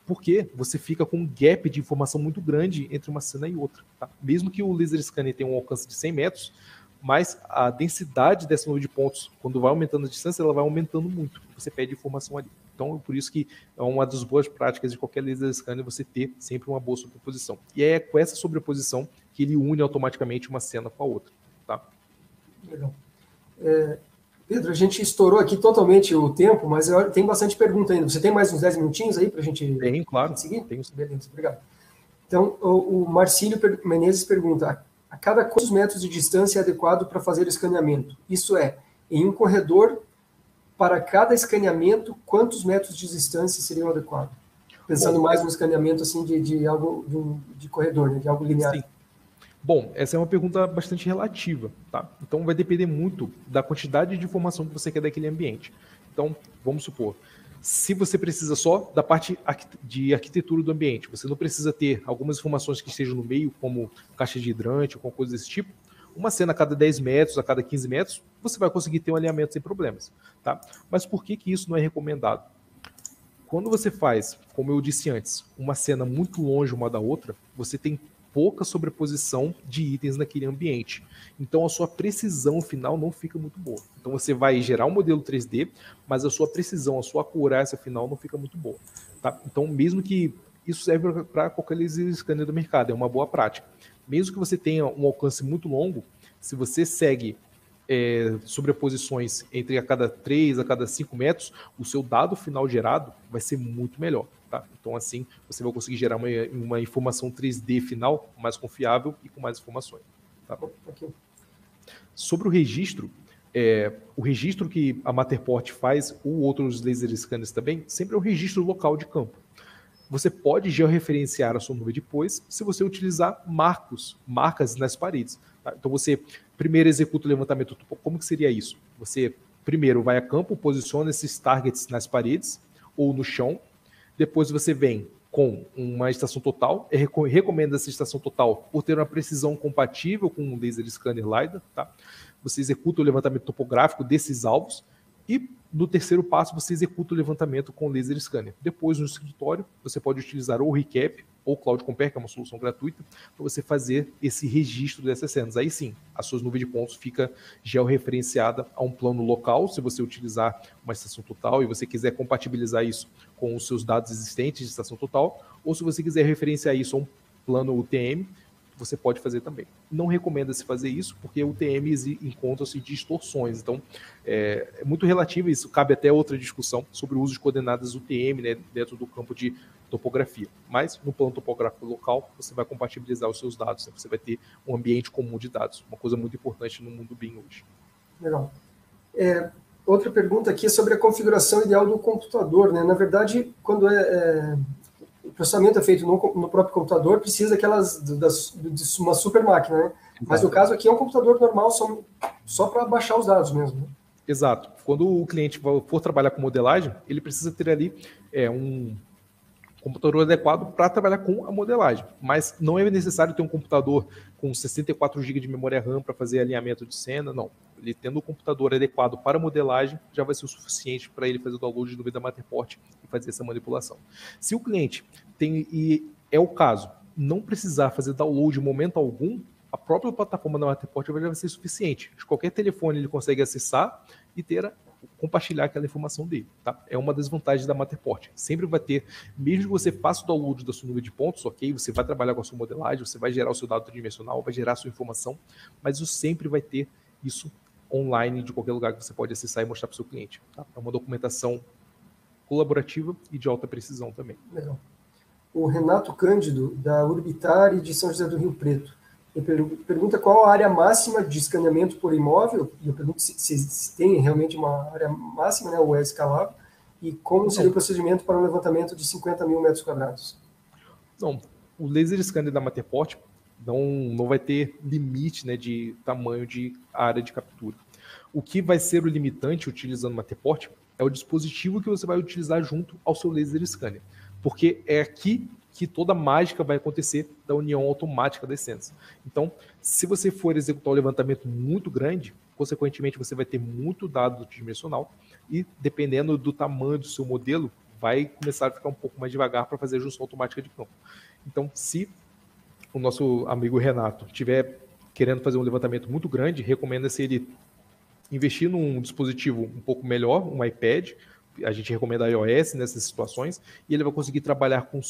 Porque você fica com um gap de informação muito grande entre uma cena e outra. Tá? Mesmo que o laser scanner tenha um alcance de 100 metros, mas a densidade dessa nuvem de pontos, quando vai aumentando a distância, ela vai aumentando muito. Você perde informação ali. Então, por isso que é uma das boas práticas de qualquer laser scanner você ter sempre uma boa sobreposição. E é com essa sobreposição que ele une automaticamente uma cena com a outra. Tá? Legal. Pedro, a gente estourou aqui totalmente o tempo, mas tem bastante pergunta ainda. Você tem mais uns 10 minutinhos aí para a gente claro. seguir? Tenho. Beleza, obrigado. Então, o Marcílio Menezes pergunta: a cada quantos metros de distância é adequado para fazer o escaneamento? Isso é, em um corredor, para cada escaneamento, quantos metros de distância seriam adequados? Pensando mais no escaneamento assim, de algo de corredor, né, de algo linear. Sim. Bom, essa é uma pergunta bastante relativa, tá? Então vai depender muito da quantidade de informação que você quer daquele ambiente. Então, vamos supor, se você precisa só da parte de arquitetura do ambiente, você não precisa ter algumas informações que estejam no meio, como caixa de hidrante ou alguma coisa desse tipo, uma cena a cada 10 metros, a cada 15 metros, você vai conseguir ter um alinhamento sem problemas. Tá? Mas por que isso não é recomendado? Quando você faz, como eu disse antes, uma cena muito longe uma da outra, você tem pouca sobreposição de itens naquele ambiente. Então a sua precisão final não fica muito boa. Então você vai gerar um modelo 3D, mas a sua precisão, a sua acurácia final não fica muito boa. Tá? Então mesmo que isso serve para qualquer laser scanner do mercado, é uma boa prática. Mesmo que você tenha um alcance muito longo, se você segue sobreposições entre a cada 3, a cada 5 metros, o seu dado final gerado vai ser muito melhor. Tá? Então assim, você vai conseguir gerar uma informação 3D final mais confiável e com mais informações. Tá? Okay. Sobre o registro que a Matterport faz, ou outros laser scanners também, sempre é um registro local de campo. Você pode georreferenciar a sua nuvem depois se você utilizar marcas nas paredes. Tá? Então você primeiro executa o levantamento. Como que seria isso? Você primeiro vai a campo, posiciona esses targets nas paredes ou no chão. Depois você vem com uma estação total. Recomenda essa estação total por ter uma precisão compatível com um laser scanner LiDAR. Tá? Você executa o levantamento topográfico desses alvos. E no terceiro passo, você executa o levantamento com laser scanner. Depois, no escritório, você pode utilizar ou o Recap ou o Cloud Compare, que é uma solução gratuita, para você fazer esse registro dessas cenas. Aí sim, a sua nuvem de pontos fica georreferenciada a um plano local, se você utilizar uma estação total e você quiser compatibilizar isso com os seus dados existentes de estação total, ou se você quiser referenciar isso a um plano UTM, você pode fazer também. Não recomenda-se fazer isso, porque o UTM encontra-se distorções. Então, é muito relativo isso. Cabe até outra discussão sobre o uso de coordenadas UTM, né, dentro do campo de topografia. Mas, no plano topográfico local, você vai compatibilizar os seus dados. Né? Você vai ter um ambiente comum de dados. Uma coisa muito importante no mundo BIM hoje. Legal. Outra pergunta aqui é sobre a configuração ideal do computador. Né? Na verdade, quando o processamento é feito no próprio computador, precisa de uma super máquina, né? Mas no caso aqui é um computador normal, só para baixar os dados mesmo. Né? Exato. Quando o cliente for trabalhar com modelagem, ele precisa ter ali um computador adequado para trabalhar com a modelagem. Mas não é necessário ter um computador com 64 GB de memória RAM para fazer alinhamento de cena, não. Ele tendo o computador adequado para a modelagem, já vai ser o suficiente para ele fazer o download no meio da Matterport e fazer essa manipulação. Se o cliente tem, e é o caso, não precisar fazer download em momento algum, a própria plataforma da Matterport vai ser suficiente. De qualquer telefone ele consegue acessar e compartilhar aquela informação dele. Tá? É uma das vantagens da Matterport. Sempre vai ter, mesmo que você faça o download da sua nuvem de pontos, ok, você vai trabalhar com a sua modelagem, você vai gerar o seu dado tridimensional, vai gerar a sua informação, mas você sempre vai ter isso online de qualquer lugar que você pode acessar e mostrar para o seu cliente. Tá? É uma documentação colaborativa e de alta precisão também. Legal. O Renato Cândido, da Urbitar e de São José do Rio Preto, ele pergunta qual a área máxima de escaneamento por imóvel, e eu pergunto se tem realmente uma área máxima, né, ou é escalável, e como seria o procedimento para um levantamento de 50 mil metros quadrados. Não, o laser scanner da Matterport não vai ter limite, né, de tamanho de área de captura. O que vai ser o limitante utilizando o Matterport é o dispositivo que você vai utilizar junto ao seu laser scanner, porque é aqui que toda a mágica vai acontecer da união automática das cenas. Então, se você for executar um levantamento muito grande, consequentemente você vai ter muito dado dimensional e, dependendo do tamanho do seu modelo, vai começar a ficar um pouco mais devagar para fazer a junção automática de campo. Então, se o nosso amigo Renato estiver querendo fazer um levantamento muito grande, recomenda-se ele investir num dispositivo um pouco melhor, um iPad. A gente recomenda iOS nessas situações, e ele vai conseguir trabalhar com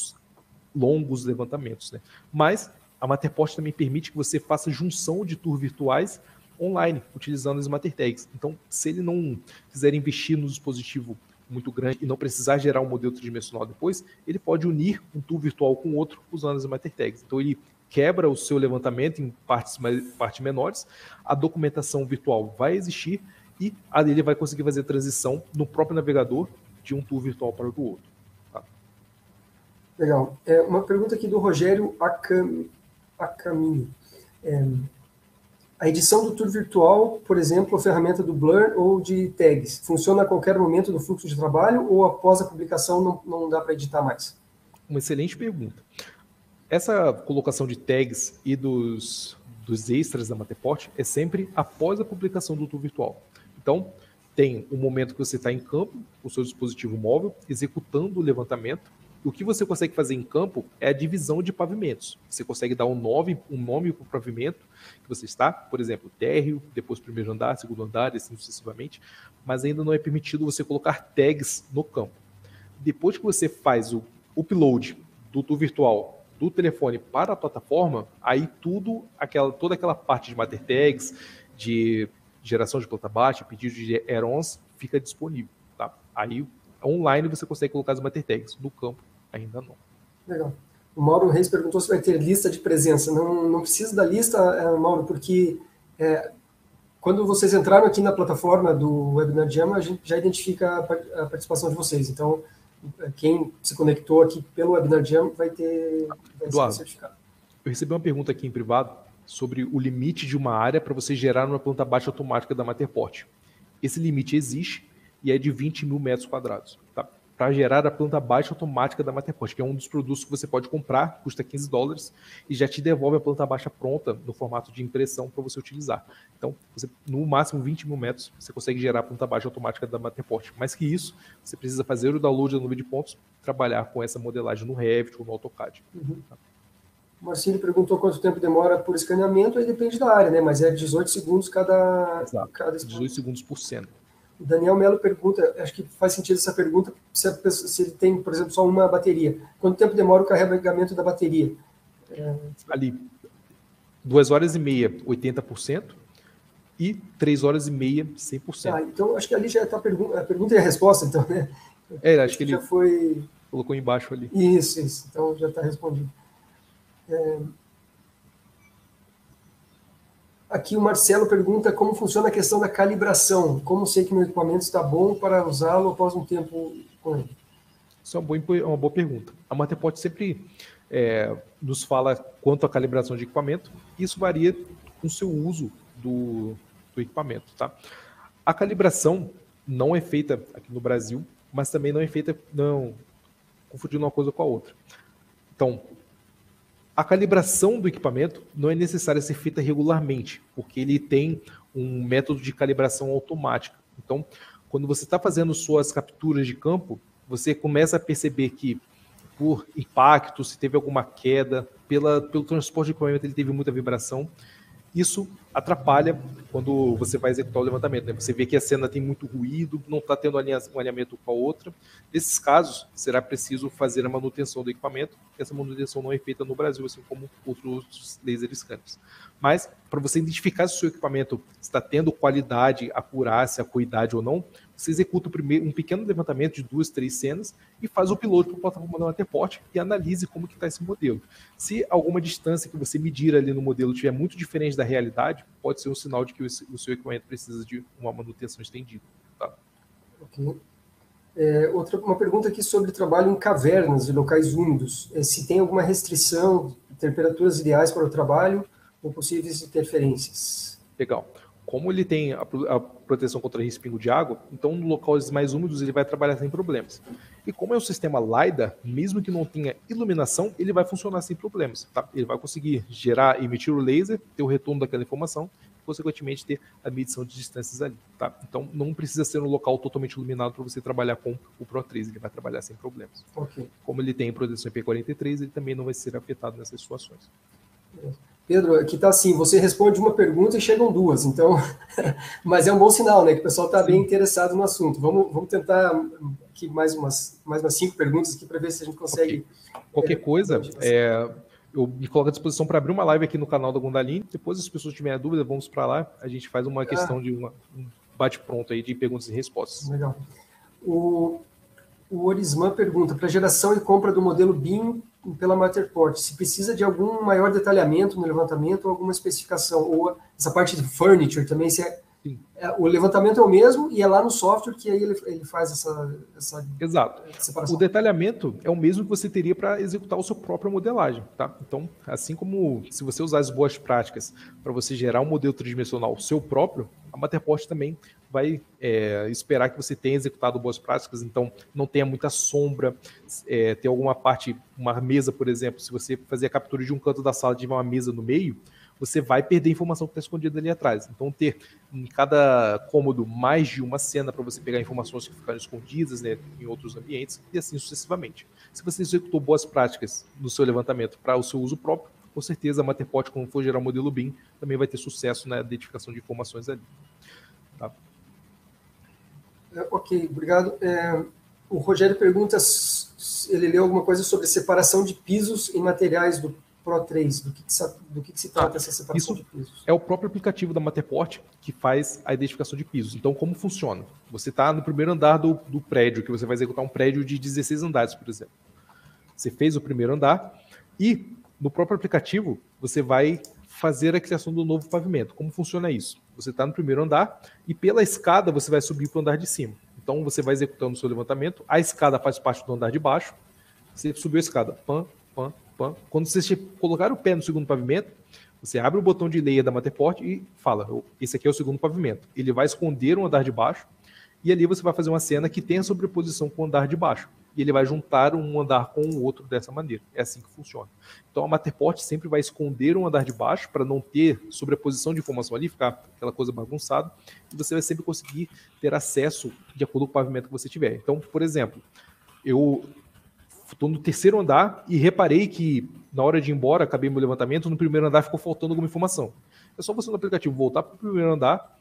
longos levantamentos, né? Mas a Matterport também permite que você faça junção de tours virtuais online, utilizando as MatterTags. Então, se ele não quiser investir no dispositivo muito grande e não precisar gerar um modelo tridimensional depois, ele pode unir um tour virtual com outro usando as MatterTags. Então, ele quebra o seu levantamento em partes menores, a documentação virtual vai existir e ele vai conseguir fazer a transição no próprio navegador de um tour virtual para o outro. Legal. Uma pergunta aqui do Rogério Acamini. A edição do tour virtual, por exemplo, a ferramenta do Blur ou de tags, funciona a qualquer momento do fluxo de trabalho ou após a publicação não dá para editar mais? Uma excelente pergunta. Essa colocação de tags e dos extras da Matterport é sempre após a publicação do tour virtual. Então, tem um momento que você está em campo, com o seu dispositivo móvel, executando o levantamento. O que você consegue fazer em campo é a divisão de pavimentos. Você consegue dar um nome para o pavimento que você está, por exemplo, térreo, depois primeiro andar, segundo andar, e assim sucessivamente, mas ainda não é permitido você colocar tags no campo. Depois que você faz o upload do tour virtual do telefone para a plataforma, aí toda aquela parte de Matter Tags, de geração de planta baixa, pedido de add-ons, fica disponível. Tá? Aí, online, você consegue colocar as Matter Tags. No campo, ainda não. Legal. O Mauro Reis perguntou se vai ter lista de presença. Não precisa da lista, Mauro, porque quando vocês entraram aqui na plataforma do Webinar Jam, a gente já identifica a participação de vocês. Então, quem se conectou aqui pelo Webinar Jam vai ser certificado. Eu recebi uma pergunta aqui em privado sobre o limite de uma área para você gerar uma planta baixa automática da Matterport. Esse limite existe e é de 20 mil metros quadrados. Tá? Para gerar a planta baixa automática da Matterport, que é um dos produtos que você pode comprar, custa $15 e já te devolve a planta baixa pronta no formato de impressão para você utilizar. Então, no máximo 20 mil metros, você consegue gerar a planta baixa automática da Matterport. Mais que isso, você precisa fazer o download da nuvem de pontos, trabalhar com essa modelagem no Revit ou no AutoCAD. Uhum. Tá? O Marcílio perguntou quanto tempo demora por escaneamento, aí depende da área, né? Mas é 18 segundos cada 18 segundos por cena. O Daniel Melo pergunta, acho que faz sentido essa pergunta, se ele tem, por exemplo, só uma bateria. Quanto tempo demora o carregamento da bateria? Ali, 2 horas e meia, 80%, e 3 horas e meia, 100%. Então, acho que ali já está a pergunta e a resposta, então, né? Acho que ele já foi... colocou embaixo ali. Isso. Então, já está respondido. Aqui o Marcelo pergunta como funciona a questão da calibração. Como sei que meu equipamento está bom para usá-lo após um tempo com ele? Isso é uma boa pergunta. A Matterport sempre nos fala quanto à calibração de equipamento. Isso varia com o seu uso do equipamento. Tá? A calibração não é feita aqui no Brasil, mas também não é feita confundindo uma coisa com a outra. Então, a calibração do equipamento não é necessária ser feita regularmente, porque ele tem um método de calibração automática. Então, quando você está fazendo suas capturas de campo, você começa a perceber que, por impacto, se teve alguma queda, pelo transporte de equipamento ele teve muita vibração. Isso atrapalha quando você vai executar o levantamento, né? Você vê que a cena tem muito ruído, não está tendo um alinhamento com a outra. Nesses casos, será preciso fazer a manutenção do equipamento. Essa manutenção não é feita no Brasil, assim como outros laser scanners. Mas, para você identificar se o seu equipamento está tendo qualidade, acurácia, acuidade ou não, você executa um pequeno levantamento de 2, 3 cenas e faz o upload para a plataforma da Matterport e analise como que está esse modelo. Se alguma distância que você medir ali no modelo estiver muito diferente da realidade, pode ser um sinal de que o seu equipamento precisa de uma manutenção estendida. Tá? Ok. Uma pergunta aqui sobre trabalho em cavernas e locais úmidos. Se tem alguma restrição, temperaturas ideais para o trabalho ou possíveis interferências? Legal. Como ele tem a proteção contra respingo de água, então no locais mais úmidos ele vai trabalhar sem problemas. E como é um sistema LiDAR, mesmo que não tenha iluminação, ele vai funcionar sem problemas. Tá? Ele vai conseguir emitir o laser, ter o retorno daquela informação, e consequentemente ter a medição de distâncias ali. Tá? Então não precisa ser um local totalmente iluminado para você trabalhar com o Pro 3, ele vai trabalhar sem problemas. Okay. Como ele tem proteção IP43, ele também não vai ser afetado nessas situações. Pedro, aqui está assim, você responde uma pergunta e chegam duas, então, mas é um bom sinal, né, que o pessoal está bem interessado no assunto. Vamos tentar aqui mais umas 5 perguntas aqui para ver se a gente consegue... Qualquer coisa, eu me coloco à disposição para abrir uma live aqui no canal da Gondaline, depois as pessoas tiverem dúvida, vamos para lá, a gente faz uma questão de um bate-pronto aí de perguntas e respostas. Legal. O Orisman pergunta, para geração e compra do modelo BIM pela Matterport, se precisa de algum maior detalhamento no levantamento ou alguma especificação, ou essa parte de furniture também, o levantamento é o mesmo e é lá no software que aí ele faz essa Exato. separação. O detalhamento é o mesmo que você teria para executar a sua própria modelagem. Tá? Então, assim como se você usar as boas práticas para você gerar um modelo tridimensional seu próprio, a Matterport também vai esperar que você tenha executado boas práticas, então não tenha muita sombra, ter alguma parte, uma mesa, por exemplo, se você fazer a captura de um canto da sala e tiver uma mesa no meio, você vai perder a informação que está escondida ali atrás. Então, ter em cada cômodo mais de uma cena para você pegar informações que ficaram escondidas, né, em outros ambientes, e assim sucessivamente. Se você executou boas práticas no seu levantamento para o seu uso próprio, com certeza a Matterport, quando for gerar o modelo BIM, também vai ter sucesso na identificação de informações ali. Tá? Ok, obrigado. O Rogério pergunta se ele leu alguma coisa sobre separação de pisos em materiais do Pro 3. Do que se trata essa separação de pisos? É o próprio aplicativo da Matterport que faz a identificação de pisos. Então, como funciona? Você está no primeiro andar do prédio, que você vai executar um prédio de 16 andares, por exemplo. Você fez o primeiro andar e, no próprio aplicativo, você vai fazer a criação do novo pavimento. Como funciona isso? Você está no primeiro andar e pela escada você vai subir para o andar de cima. Então você vai executando o seu levantamento, a escada faz parte do andar de baixo, você subiu a escada, pam, pam, pam. Quando você colocar o pé no segundo pavimento, você abre o botão de layer da Matterport e fala, esse aqui é o segundo pavimento. Ele vai esconder o andar de baixo e ali você vai fazer uma cena que tem a sobreposição com o andar de baixo. E ele vai juntar um andar com o outro dessa maneira. É assim que funciona. Então a Matterport sempre vai esconder um andar de baixo para não ter sobreposição de informação ali, ficar aquela coisa bagunçada, e você vai sempre conseguir ter acesso de acordo com o pavimento que você tiver. Então, por exemplo, eu estou no terceiro andar e reparei que na hora de ir embora, acabei meu levantamento, no primeiro andar ficou faltando alguma informação. É só você no aplicativo voltar para o primeiro andar,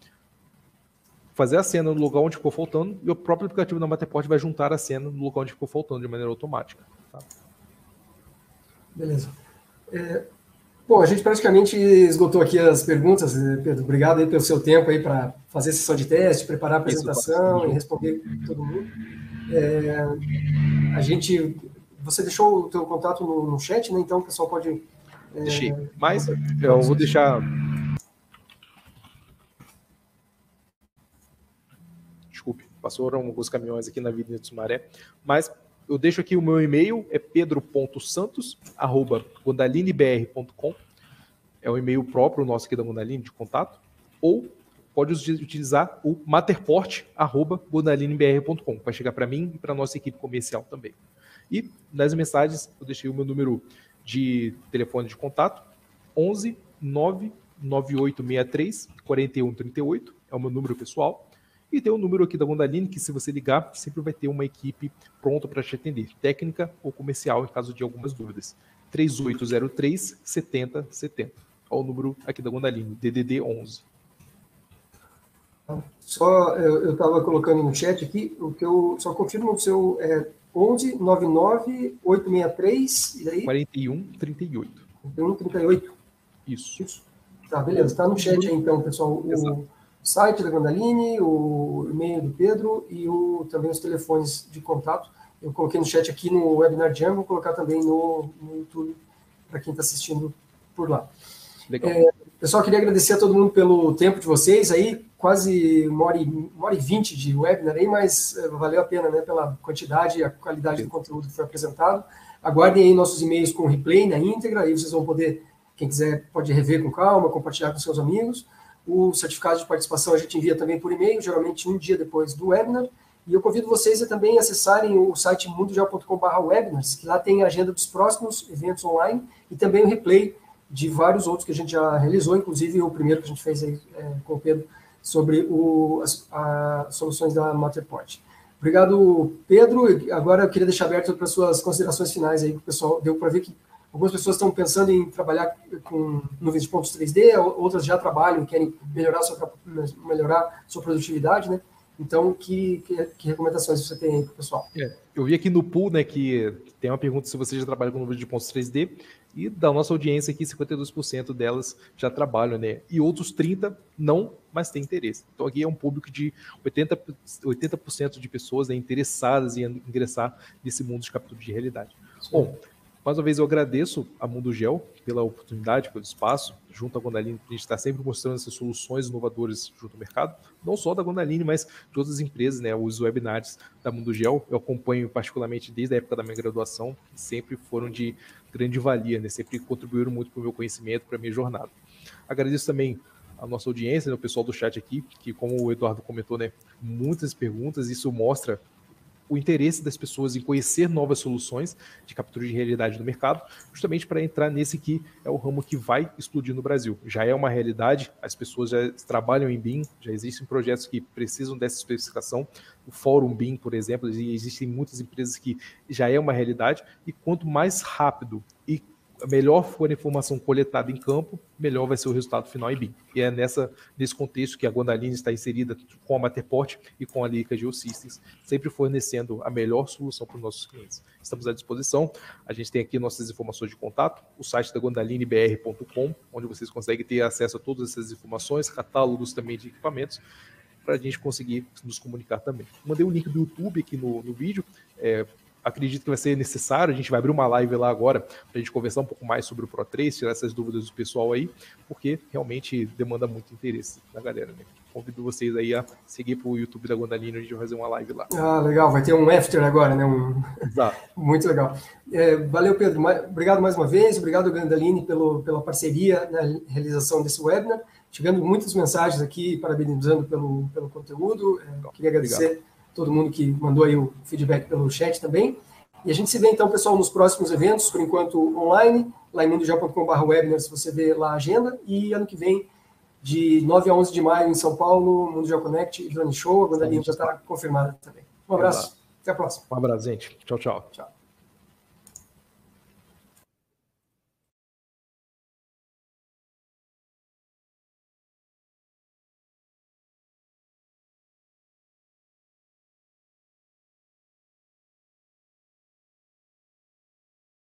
fazer a cena no lugar onde ficou faltando e o próprio aplicativo da Matterport vai juntar a cena no lugar onde ficou faltando de maneira automática. Tá? Beleza. Bom, a gente praticamente esgotou aqui as perguntas, Pedro. Obrigado aí pelo seu tempo aí para fazer a sessão de teste, preparar a apresentação e responder todo mundo. Você deixou o teu contato no chat, né? Então o pessoal pode... Deixei, mas eu vou deixar... Desculpe, passaram alguns caminhões aqui na Avenida do Sumaré, mas eu deixo aqui o meu e-mail, é pedro.santos@gondalinebr.com, é o e-mail próprio nosso aqui da Gondaline de contato, ou pode utilizar o matterport@gondalinebr.com, vai chegar para mim e para a nossa equipe comercial também. E nas mensagens eu deixei o meu número de telefone de contato, 11 99863 4138, é o meu número pessoal. E tem o número aqui da Gondaline, que se você ligar, sempre vai ter uma equipe pronta para te atender, técnica ou comercial, em caso de algumas dúvidas. 3803-7070. É o número aqui da Gondaline, DDD 11. Só, eu estava colocando no chat aqui, o que eu só confirmo o seu 11 99 863 e daí? 4138. 4138. Isso. Tá, beleza. Está no chat aí, então, pessoal. O site da Gondaline, o e-mail do Pedro e também os telefones de contato. Eu coloquei no chat aqui no Webinar Jam, vou colocar também no YouTube para quem está assistindo por lá. Legal. Pessoal, queria agradecer a todo mundo pelo tempo de vocês aí, quase 1h20 de webinar aí, mas valeu a pena, né, pela quantidade e a qualidade do conteúdo que foi apresentado. Aguardem aí nossos e-mails com replay na íntegra, aí vocês vão poder, quem quiser pode rever com calma, compartilhar com seus amigos. O certificado de participação a gente envia também por e-mail, geralmente um dia depois do webinar. E eu convido vocês a também acessarem o site mundogel.com/webinars, que lá tem a agenda dos próximos eventos online e também o replay de vários outros que a gente já realizou, inclusive o primeiro que a gente fez aí com o Pedro sobre as soluções da Matterport. Obrigado, Pedro. Agora eu queria deixar aberto para suas considerações finais aí, que o pessoal deu para ver que algumas pessoas estão pensando em trabalhar com nuvens de pontos 3D, outras já trabalham e querem melhorar sua produtividade, né? Então, que recomendações você tem aí para o pessoal? Eu vi aqui no pool, né, que tem uma pergunta se você já trabalha com nuvens de pontos 3D, e da nossa audiência aqui, 52% delas já trabalham, né? E outros 30% não, mas têm interesse. Então aqui é um público de 80% de pessoas, né, interessadas em ingressar nesse mundo de captura de realidade. Sim. Bom, mais uma vez eu agradeço a Mundogel pela oportunidade, pelo espaço, junto à Gondaline, a gente está sempre mostrando essas soluções inovadoras junto ao mercado, não só da Gondaline, mas de outras empresas, né, os webinars da Mundogel, eu acompanho particularmente desde a época da minha graduação, que sempre foram de grande valia, né, sempre contribuíram muito para o meu conhecimento, para a minha jornada. Agradeço também a nossa audiência, né, o pessoal do chat aqui, que como o Eduardo comentou, né, muitas perguntas, isso mostra o interesse das pessoas em conhecer novas soluções de captura de realidade no mercado, justamente para entrar nesse que é o ramo que vai explodir no Brasil. Já é uma realidade, as pessoas já trabalham em BIM, já existem projetos que precisam dessa especificação, o Fórum BIM, por exemplo, e existem muitas empresas que já é uma realidade, e quanto mais rápido e melhor for a informação coletada em campo, melhor vai ser o resultado final em BIM. E é nesse contexto que a Gondaline está inserida com a Matterport e com a Leica Geosystems, sempre fornecendo a melhor solução para os nossos clientes. Estamos à disposição, a gente tem aqui nossas informações de contato, o site da gondalinebr.com, onde vocês conseguem ter acesso a todas essas informações, catálogos também de equipamentos, para a gente conseguir nos comunicar também. Mandei um link do YouTube aqui no vídeo, acredito que vai ser necessário, a gente vai abrir uma live lá agora para a gente conversar um pouco mais sobre o Pro3, tirar essas dúvidas do pessoal aí, porque realmente demanda muito interesse da galera, né? Convido vocês aí a seguir para o YouTube da Gondaline, a gente vai fazer uma live lá. Ah, legal, vai ter um after agora, né? Exato. Muito legal. Valeu, Pedro. Obrigado mais uma vez, obrigado, Gondaline, pela parceria na realização desse webinar. Chegando muitas mensagens aqui, parabenizando pelo conteúdo. Queria agradecer todo mundo que mandou aí o feedback pelo chat também. E a gente se vê, então, pessoal, nos próximos eventos, por enquanto online, lá em mundogel.com/webinars, você vê lá a agenda, e ano que vem, de 9 a 11 de maio, em São Paulo, Mundogel Connect e Drone Show, a Gondaline já está confirmada também. Um abraço, até a próxima. Um abraço, gente. Tchau, tchau. Tchau.